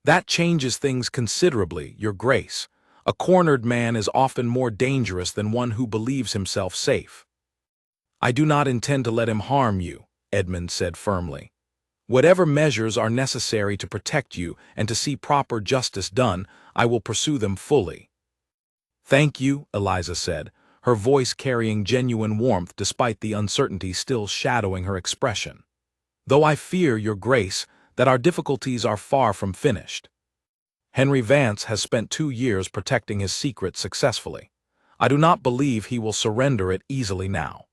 "That changes things considerably, Your Grace. A cornered man is often more dangerous than one who believes himself safe." "I do not intend to let him harm you," Edmund said firmly. "Whatever measures are necessary to protect you and to see proper justice done, I will pursue them fully." "Thank you," Eliza said, her voice carrying genuine warmth despite the uncertainty still shadowing her expression. "Though I fear, Your Grace, that our difficulties are far from finished. Henry Vance has spent 2 years protecting his secret successfully. I do not believe he will surrender it easily now."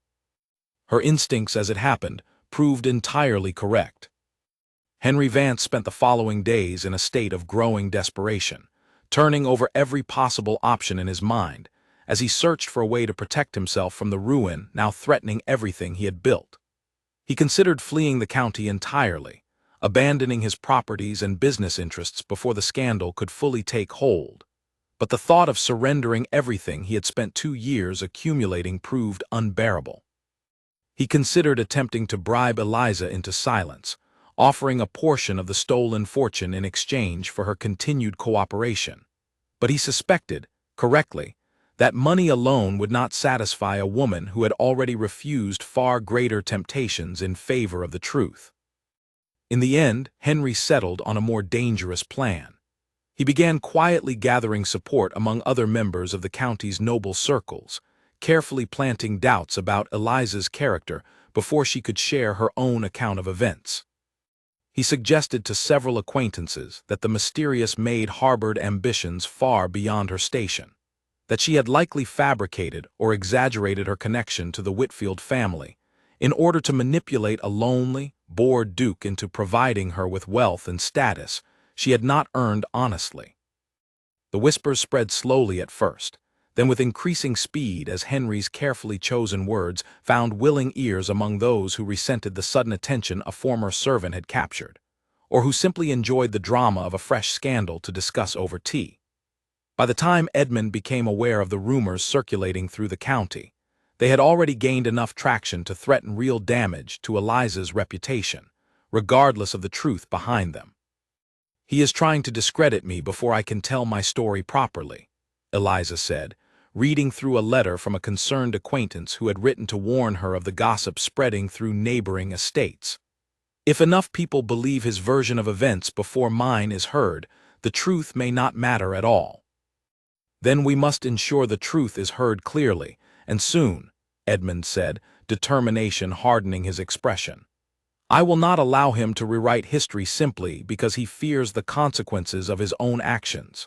Her instincts, as it happened, proved entirely correct. Henry Vance spent the following days in a state of growing desperation, turning over every possible option in his mind, as he searched for a way to protect himself from the ruin now threatening everything he had built. He considered fleeing the county entirely, abandoning his properties and business interests before the scandal could fully take hold, but the thought of surrendering everything he had spent 2 years accumulating proved unbearable. He considered attempting to bribe Eliza into silence, offering a portion of the stolen fortune in exchange for her continued cooperation, but he suspected, correctly, that money alone would not satisfy a woman who had already refused far greater temptations in favor of the truth. In the end, Henry settled on a more dangerous plan. He began quietly gathering support among other members of the county's noble circles, carefully planting doubts about Eliza's character before she could share her own account of events. He suggested to several acquaintances that the mysterious Maid harbored ambitions far beyond her station, that she had likely fabricated or exaggerated her connection to the Whitfield family in order to manipulate a lonely, bored Duke into providing her with wealth and status she had not earned honestly. The whispers spread slowly at first, then with increasing speed as Henry's carefully chosen words found willing ears among those who resented the sudden attention a former servant had captured, or who simply enjoyed the drama of a fresh scandal to discuss over tea. By the time Edmund became aware of the rumors circulating through the county, they had already gained enough traction to threaten real damage to Eliza's reputation, regardless of the truth behind them. "He is trying to discredit me before I can tell my story properly," Eliza said, reading through a letter from a concerned acquaintance who had written to warn her of the gossip spreading through neighboring estates. "If enough people believe his version of events before mine is heard, the truth may not matter at all. Then we must ensure the truth is heard clearly, and soon, Edmund said, determination hardening his expression. I will not allow him to rewrite history simply because he fears the consequences of his own actions.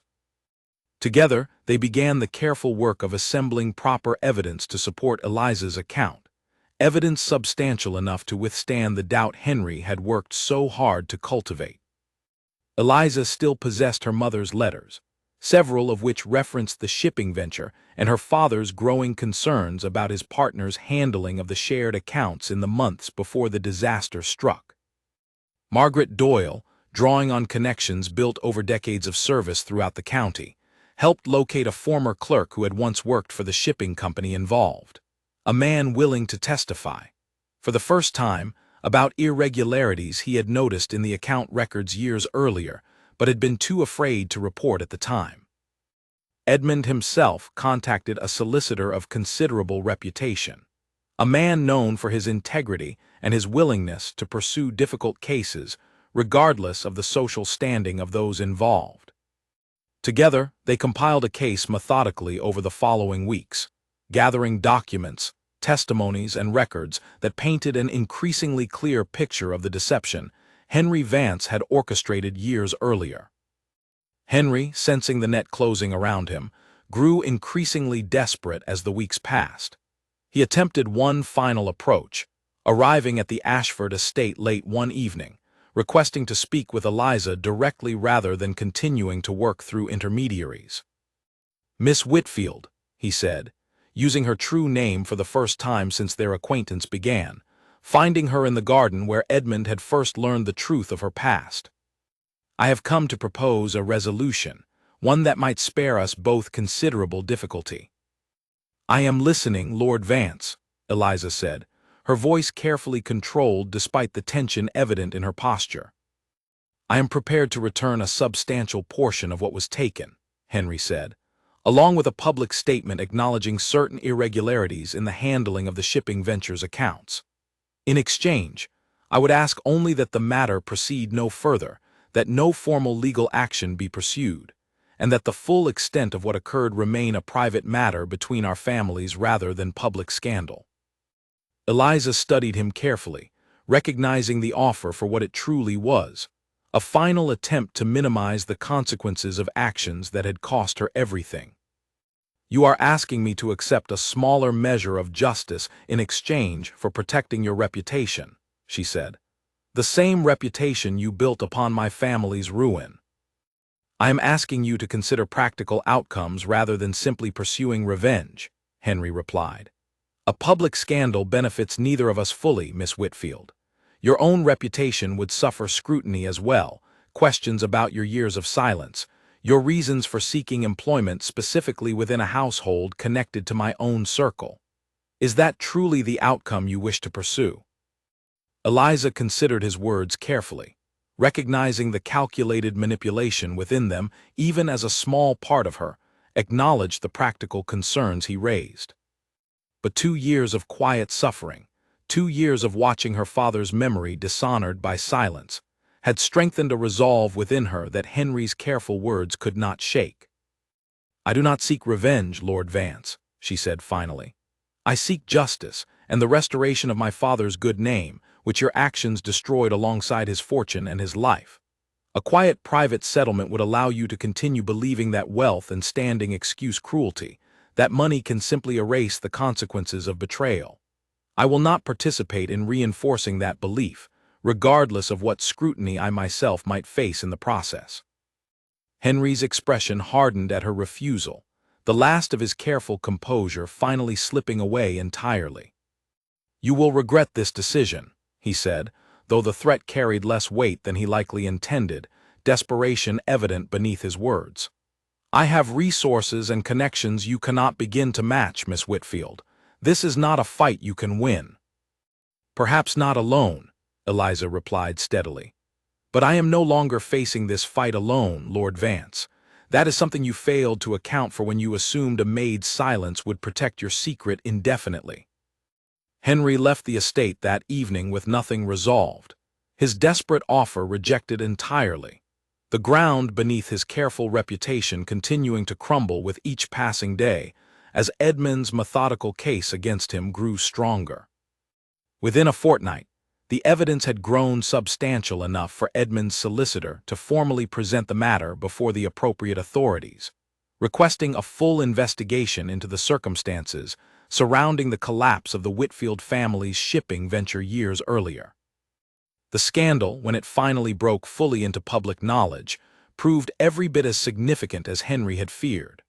Together, they began the careful work of assembling proper evidence to support Eliza's account, evidence substantial enough to withstand the doubt Henry had worked so hard to cultivate. Eliza still possessed her mother's letters, several of which referenced the shipping venture and her father's growing concerns about his partner's handling of the shared accounts in the months before the disaster struck. Margaret Doyle, drawing on connections built over decades of service throughout the county, helped locate a former clerk who had once worked for the shipping company involved, a man willing to testify, for the first time, about irregularities he had noticed in the account records years earlier, but had been too afraid to report at the time. Edmund himself contacted a solicitor of considerable reputation, a man known for his integrity and his willingness to pursue difficult cases, regardless of the social standing of those involved. Together, they compiled a case methodically over the following weeks, gathering documents, testimonies, and records that painted an increasingly clear picture of the deception Henry Vance had orchestrated years earlier. Henry, sensing the net closing around him, grew increasingly desperate as the weeks passed. He attempted one final approach, arriving at the Ashford estate late one evening, requesting to speak with Eliza directly rather than continuing to work through intermediaries. "Miss Whitfield," he said, using her true name for the first time since their acquaintance began, finding her in the garden where Edmund had first learned the truth of her past. "I have come to propose a resolution, one that might spare us both considerable difficulty." "I am listening, Lord Vance," Eliza said, her voice carefully controlled despite the tension evident in her posture. "I am prepared to return a substantial portion of what was taken," Henry said, along with a public statement acknowledging certain irregularities in the handling of the shipping venture's accounts. "In exchange, I would ask only that the matter proceed no further, that no formal legal action be pursued, and that the full extent of what occurred remain a private matter between our families rather than public scandal." Eliza studied him carefully, recognizing the offer for what it truly was, a final attempt to minimize the consequences of actions that had cost her everything. "You are asking me to accept a smaller measure of justice in exchange for protecting your reputation," she said. "The same reputation you built upon my family's ruin. I am asking you to consider practical outcomes rather than simply pursuing revenge," Henry replied. "A public scandal benefits neither of us fully, Miss Whitfield. Your own reputation would suffer scrutiny as well, questions about your years of silence, your reasons for seeking employment specifically within a household connected to my own circle. Is that truly the outcome you wish to pursue?" Eliza considered his words carefully, recognizing the calculated manipulation within them even as a small part of her acknowledged the practical concerns he raised. But 2 years of quiet suffering, 2 years of watching her father's memory dishonored by silence, had strengthened a resolve within her that Henry's careful words could not shake. "I do not seek revenge, Lord Vance," she said finally. "I seek justice and the restoration of my father's good name, which your actions destroyed alongside his fortune and his life. A quiet private settlement would allow you to continue believing that wealth and standing excuse cruelty, that money can simply erase the consequences of betrayal. I will not participate in reinforcing that belief, regardless of what scrutiny I myself might face in the process." Henry's expression hardened at her refusal, the last of his careful composure finally slipping away entirely. "You will regret this decision," he said, though the threat carried less weight than he likely intended, desperation evident beneath his words. "I have resources and connections you cannot begin to match, Miss Whitfield. This is not a fight you can win." "Perhaps not alone," Eliza replied steadily. "But I am no longer facing this fight alone, Lord Vance. That is something you failed to account for when you assumed a maid's silence would protect your secret indefinitely." Henry left the estate that evening with nothing resolved, his desperate offer rejected entirely, the ground beneath his careful reputation continuing to crumble with each passing day, as Edmund's methodical case against him grew stronger. Within a fortnight, the evidence had grown substantial enough for Edmund's solicitor to formally present the matter before the appropriate authorities, requesting a full investigation into the circumstances surrounding the collapse of the Whitfield family's shipping venture years earlier. The scandal, when it finally broke fully into public knowledge, proved every bit as significant as Henry had feared.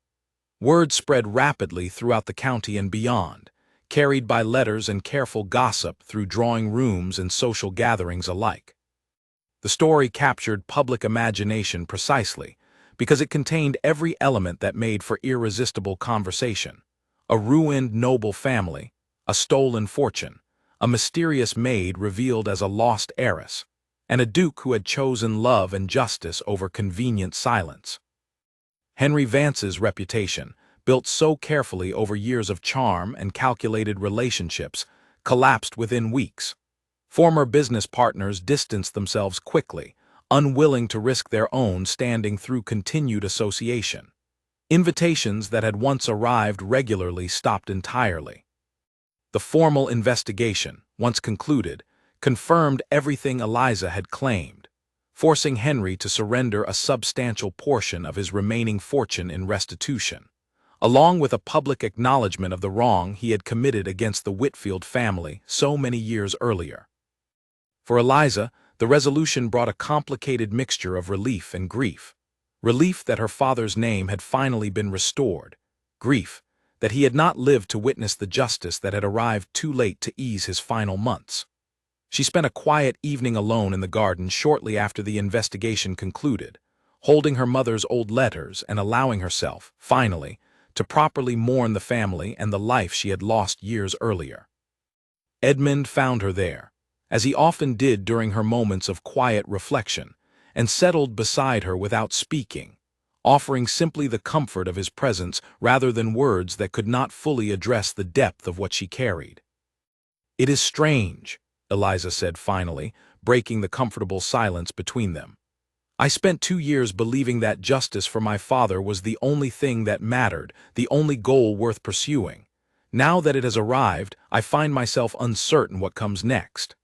Word spread rapidly throughout the county and beyond, carried by letters and careful gossip through drawing rooms and social gatherings alike. The story captured public imagination precisely because it contained every element that made for irresistible conversation: a ruined noble family, a stolen fortune, a mysterious maid revealed as a lost heiress, and a duke who had chosen love and justice over convenient silence. Henry Vance's reputation, built so carefully over years of charm and calculated relationships, collapsed within weeks. Former business partners distanced themselves quickly, unwilling to risk their own standing through continued association. Invitations that had once arrived regularly stopped entirely. The formal investigation, once concluded, confirmed everything Eliza had claimed, forcing Henry to surrender a substantial portion of his remaining fortune in restitution, along with a public acknowledgement of the wrong he had committed against the Whitfield family so many years earlier. For Eliza, the resolution brought a complicated mixture of relief and grief. Relief that her father's name had finally been restored. Grief that he had not lived to witness the justice that had arrived too late to ease his final months. She spent a quiet evening alone in the garden shortly after the investigation concluded, holding her mother's old letters and allowing herself, finally, to properly mourn the family and the life she had lost years earlier. Edmund found her there, as he often did during her moments of quiet reflection, and settled beside her without speaking, offering simply the comfort of his presence rather than words that could not fully address the depth of what she carried. "It is strange," Eliza said finally, breaking the comfortable silence between them. "I spent 2 years believing that justice for my father was the only thing that mattered, the only goal worth pursuing. Now that it has arrived, I find myself uncertain what comes next."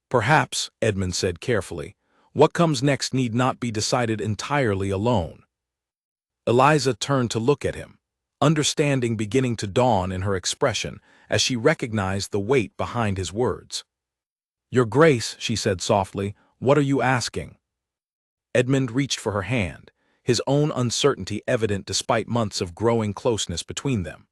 "Perhaps," Edmund said carefully, "what comes next need not be decided entirely alone." Eliza turned to look at him, understanding beginning to dawn in her expression as she recognized the weight behind his words. "Your Grace," she said softly, "what are you asking?" Edmund reached for her hand, his own uncertainty evident despite months of growing closeness between them.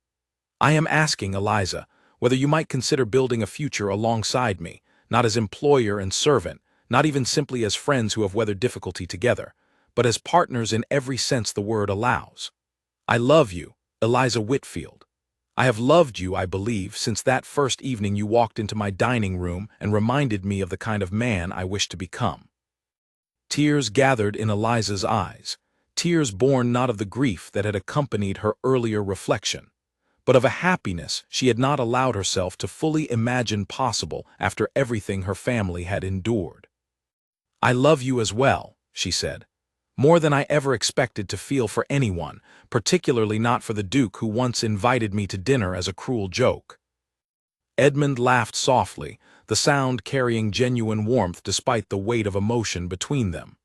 "I am asking, Eliza, whether you might consider building a future alongside me, not as employer and servant, not even simply as friends who have weathered difficulty together, but as partners in every sense the word allows. I love you, Eliza Whitfield. I have loved you, I believe, since that first evening you walked into my dining room and reminded me of the kind of man I wish to become." Tears gathered in Eliza's eyes, tears born not of the grief that had accompanied her earlier reflection, but of a happiness she had not allowed herself to fully imagine possible after everything her family had endured. "I love you as well," she said, "more than I ever expected to feel for anyone, particularly not for the Duke who once invited me to dinner as a cruel joke." Edmund laughed softly, the sound carrying genuine warmth despite the weight of emotion between them.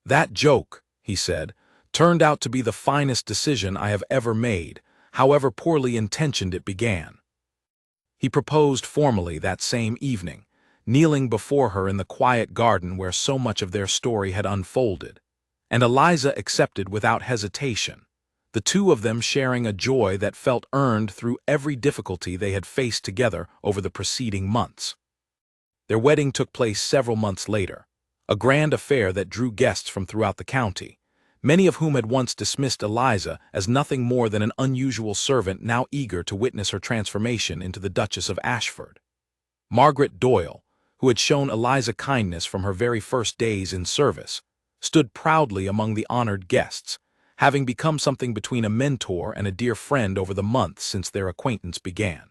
"That joke," he said, "turned out to be the finest decision I have ever made, however poorly intentioned it began." He proposed formally that same evening, kneeling before her in the quiet garden where so much of their story had unfolded, and Eliza accepted without hesitation, the two of them sharing a joy that felt earned through every difficulty they had faced together over the preceding months. Their wedding took place several months later, a grand affair that drew guests from throughout the county, many of whom had once dismissed Eliza as nothing more than an unusual servant now eager to witness her transformation into the Duchess of Ashford. Margaret Doyle, who had shown Eliza kindness from her very first days in service, stood proudly among the honored guests, having become something between a mentor and a dear friend over the months since their acquaintance began.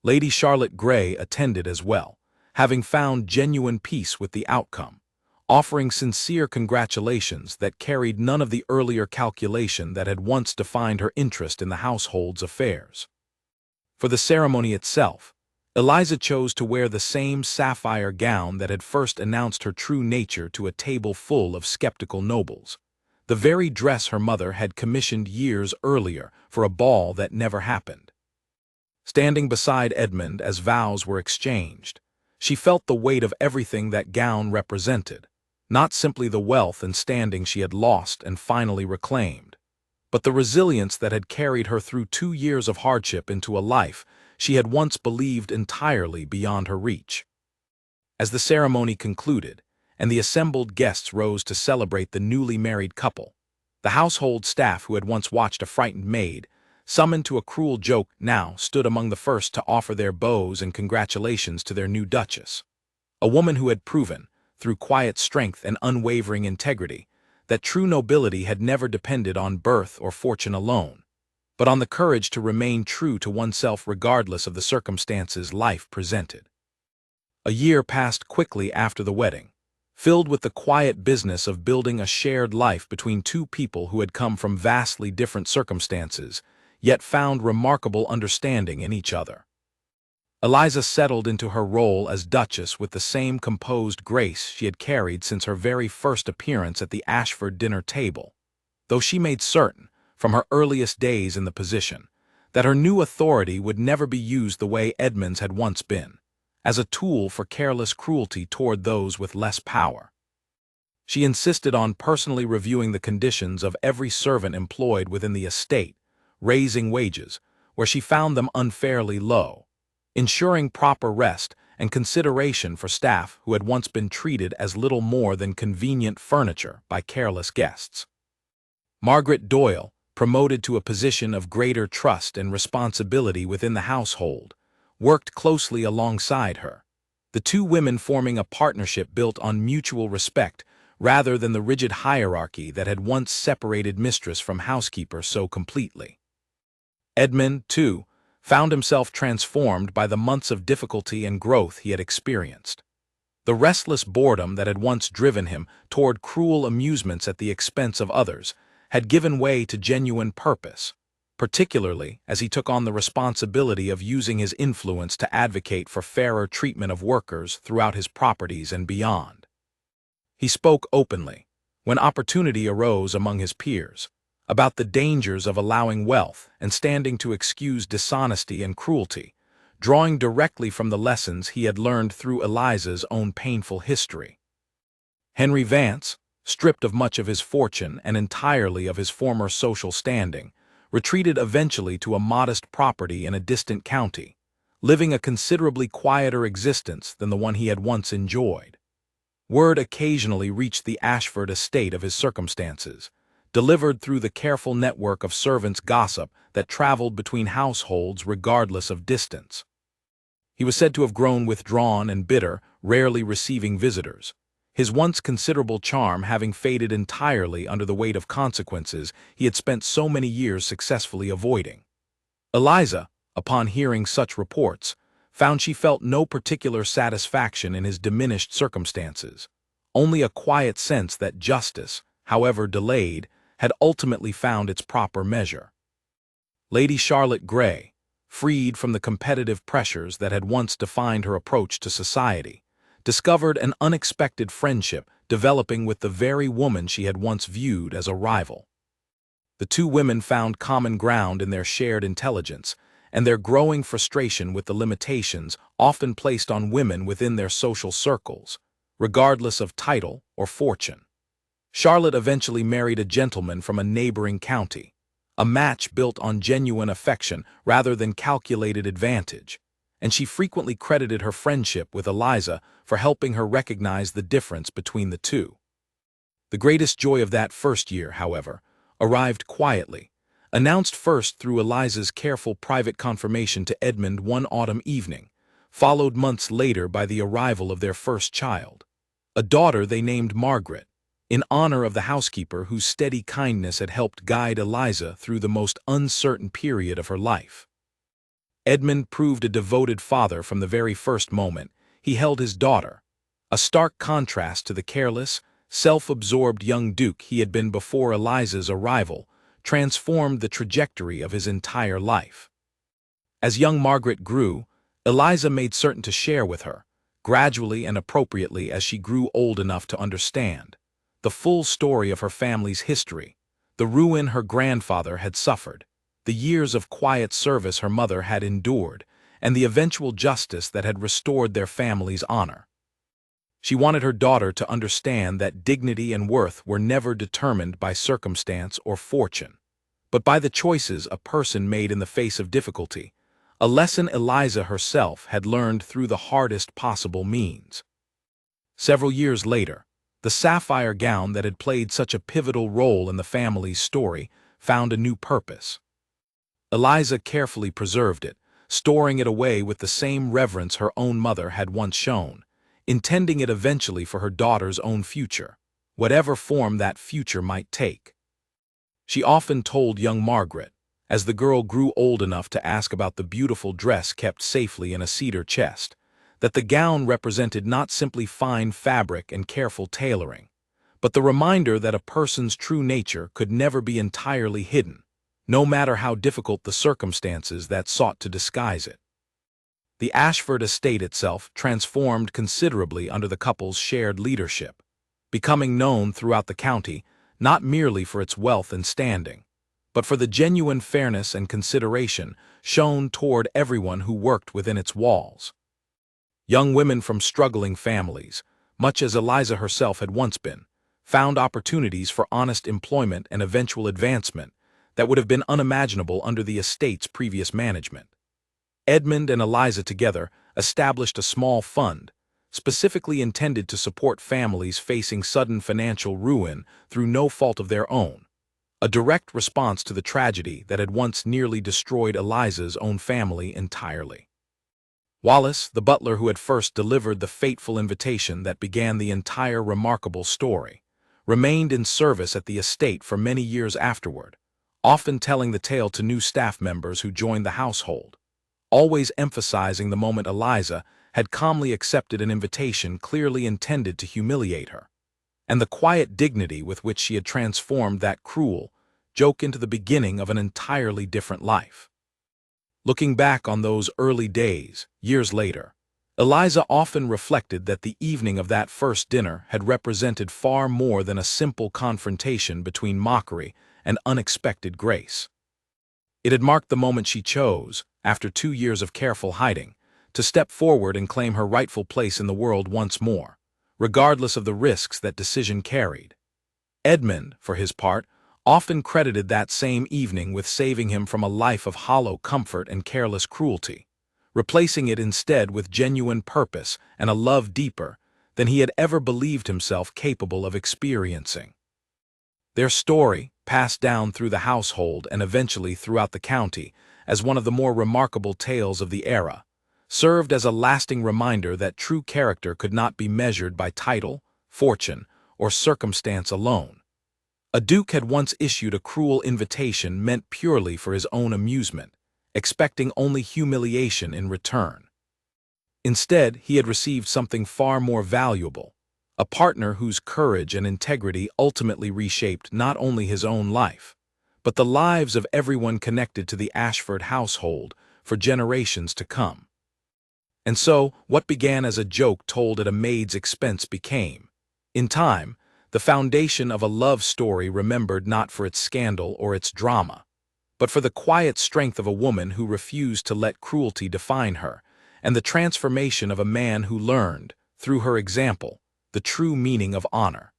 Lady Charlotte Grey attended as well, having found genuine peace with the outcome, offering sincere congratulations that carried none of the earlier calculation that had once defined her interest in the household's affairs. For the ceremony itself, Eliza chose to wear the same sapphire gown that had first announced her true nature to a table full of skeptical nobles, the very dress her mother had commissioned years earlier for a ball that never happened. Standing beside Edmund as vows were exchanged, she felt the weight of everything that gown represented, not simply the wealth and standing she had lost and finally reclaimed, but the resilience that had carried her through 2 years of hardship into a life she had once believed entirely beyond her reach. As the ceremony concluded, and the assembled guests rose to celebrate the newly married couple, the household staff who had once watched a frightened maid, summoned to a cruel joke, now stood among the first to offer their bows and congratulations to their new Duchess, a woman who had proven, through quiet strength and unwavering integrity, that true nobility had never depended on birth or fortune alone, but on the courage to remain true to oneself regardless of the circumstances life presented. A year passed quickly after the wedding, filled with the quiet business of building a shared life between two people who had come from vastly different circumstances, yet found remarkable understanding in each other. Eliza settled into her role as Duchess with the same composed grace she had carried since her very first appearance at the Ashford dinner table, though she made certain, from her earliest days in the position, that her new authority would never be used the way Edmund's had once been, as a tool for careless cruelty toward those with less power. She insisted on personally reviewing the conditions of every servant employed within the estate, raising wages where she found them unfairly low, ensuring proper rest and consideration for staff who had once been treated as little more than convenient furniture by careless guests. Margaret Doyle, promoted to a position of greater trust and responsibility within the household, worked closely alongside her, the two women forming a partnership built on mutual respect rather than the rigid hierarchy that had once separated mistress from housekeeper so completely. Edmund, too, found himself transformed by the months of difficulty and growth he had experienced. The restless boredom that had once driven him toward cruel amusements at the expense of others had given way to genuine purpose, particularly as he took on the responsibility of using his influence to advocate for fairer treatment of workers throughout his properties and beyond. He spoke openly, when opportunity arose among his peers, about the dangers of allowing wealth and standing to excuse dishonesty and cruelty, drawing directly from the lessons he had learned through Eliza's own painful history. Henry Vance, stripped of much of his fortune and entirely of his former social standing, retreated eventually to a modest property in a distant county, living a considerably quieter existence than the one he had once enjoyed. Word occasionally reached the Ashford estate of his circumstances, delivered through the careful network of servants' gossip that traveled between households regardless of distance. He was said to have grown withdrawn and bitter, rarely receiving visitors, his once considerable charm having faded entirely under the weight of consequences he had spent so many years successfully avoiding. Eliza, upon hearing such reports, found she felt no particular satisfaction in his diminished circumstances, only a quiet sense that justice, however delayed, had ultimately found its proper measure. Lady Charlotte Grey, freed from the competitive pressures that had once defined her approach to society, discovered an unexpected friendship developing with the very woman she had once viewed as a rival. The two women found common ground in their shared intelligence and their growing frustration with the limitations often placed on women within their social circles, regardless of title or fortune. Charlotte eventually married a gentleman from a neighboring county, a match built on genuine affection rather than calculated advantage, and she frequently credited her friendship with Eliza for helping her recognize the difference between the two. The greatest joy of that first year, however, arrived quietly, announced first through Eliza's careful private confirmation to Edmund one autumn evening, followed months later by the arrival of their first child, a daughter they named Margaret, in honor of the housekeeper whose steady kindness had helped guide Eliza through the most uncertain period of her life. Edmund proved a devoted father from the very first moment he held his daughter, a a stark contrast to the careless, self-absorbed young Duke he had been before Eliza's arrival, transformed the trajectory of his entire life. As young Margaret grew, Eliza made certain to share with her, gradually and appropriately as she grew old enough to understand, the full story of her family's history, the ruin her grandfather had suffered, the years of quiet service her mother had endured, and the eventual justice that had restored their family's honor. She wanted her daughter to understand that dignity and worth were never determined by circumstance or fortune, but by the choices a person made in the face of difficulty, a lesson Eliza herself had learned through the hardest possible means. Several years later, the sapphire gown that had played such a pivotal role in the family's story found a new purpose. Eliza carefully preserved it, storing it away with the same reverence her own mother had once shown, intending it eventually for her daughter's own future, whatever form that future might take. She often told young Margaret, as the girl grew old enough to ask about the beautiful dress kept safely in a cedar chest, that the gown represented not simply fine fabric and careful tailoring, but the reminder that a person's true nature could never be entirely hidden, no matter how difficult the circumstances that sought to disguise it. The Ashford estate itself transformed considerably under the couple's shared leadership, becoming known throughout the county not merely for its wealth and standing, but for the genuine fairness and consideration shown toward everyone who worked within its walls. Young women from struggling families, much as Eliza herself had once been, found opportunities for honest employment and eventual advancement that would have been unimaginable under the estate's previous management. Edmund and Eliza together established a small fund, specifically intended to support families facing sudden financial ruin through no fault of their own, a direct response to the tragedy that had once nearly destroyed Eliza's own family entirely. Wallace, the butler who had first delivered the fateful invitation that began the entire remarkable story, remained in service at the estate for many years afterward, often telling the tale to new staff members who joined the household, always emphasizing the moment Eliza had calmly accepted an invitation clearly intended to humiliate her, and the quiet dignity with which she had transformed that cruel joke into the beginning of an entirely different life. Looking back on those early days, years later, Eliza often reflected that the evening of that first dinner had represented far more than a simple confrontation between mockery and unexpected grace. It had marked the moment she chose, after 2 years of careful hiding, to step forward and claim her rightful place in the world once more, regardless of the risks that decision carried. Edmund, for his part, often credited that same evening with saving him from a life of hollow comfort and careless cruelty, replacing it instead with genuine purpose and a love deeper than he had ever believed himself capable of experiencing. Their story, passed down through the household and eventually throughout the county as one of the more remarkable tales of the era, served as a lasting reminder that true character could not be measured by title, fortune, or circumstance alone. A duke had once issued a cruel invitation meant purely for his own amusement, expecting only humiliation in return. Instead, he had received something far more valuable, a partner whose courage and integrity ultimately reshaped not only his own life, but the lives of everyone connected to the Ashford household for generations to come. And so, what began as a joke told at a maid's expense became, in time, the foundation of a love story remembered not for its scandal or its drama, but for the quiet strength of a woman who refused to let cruelty define her, and the transformation of a man who learned, through her example, the true meaning of honor.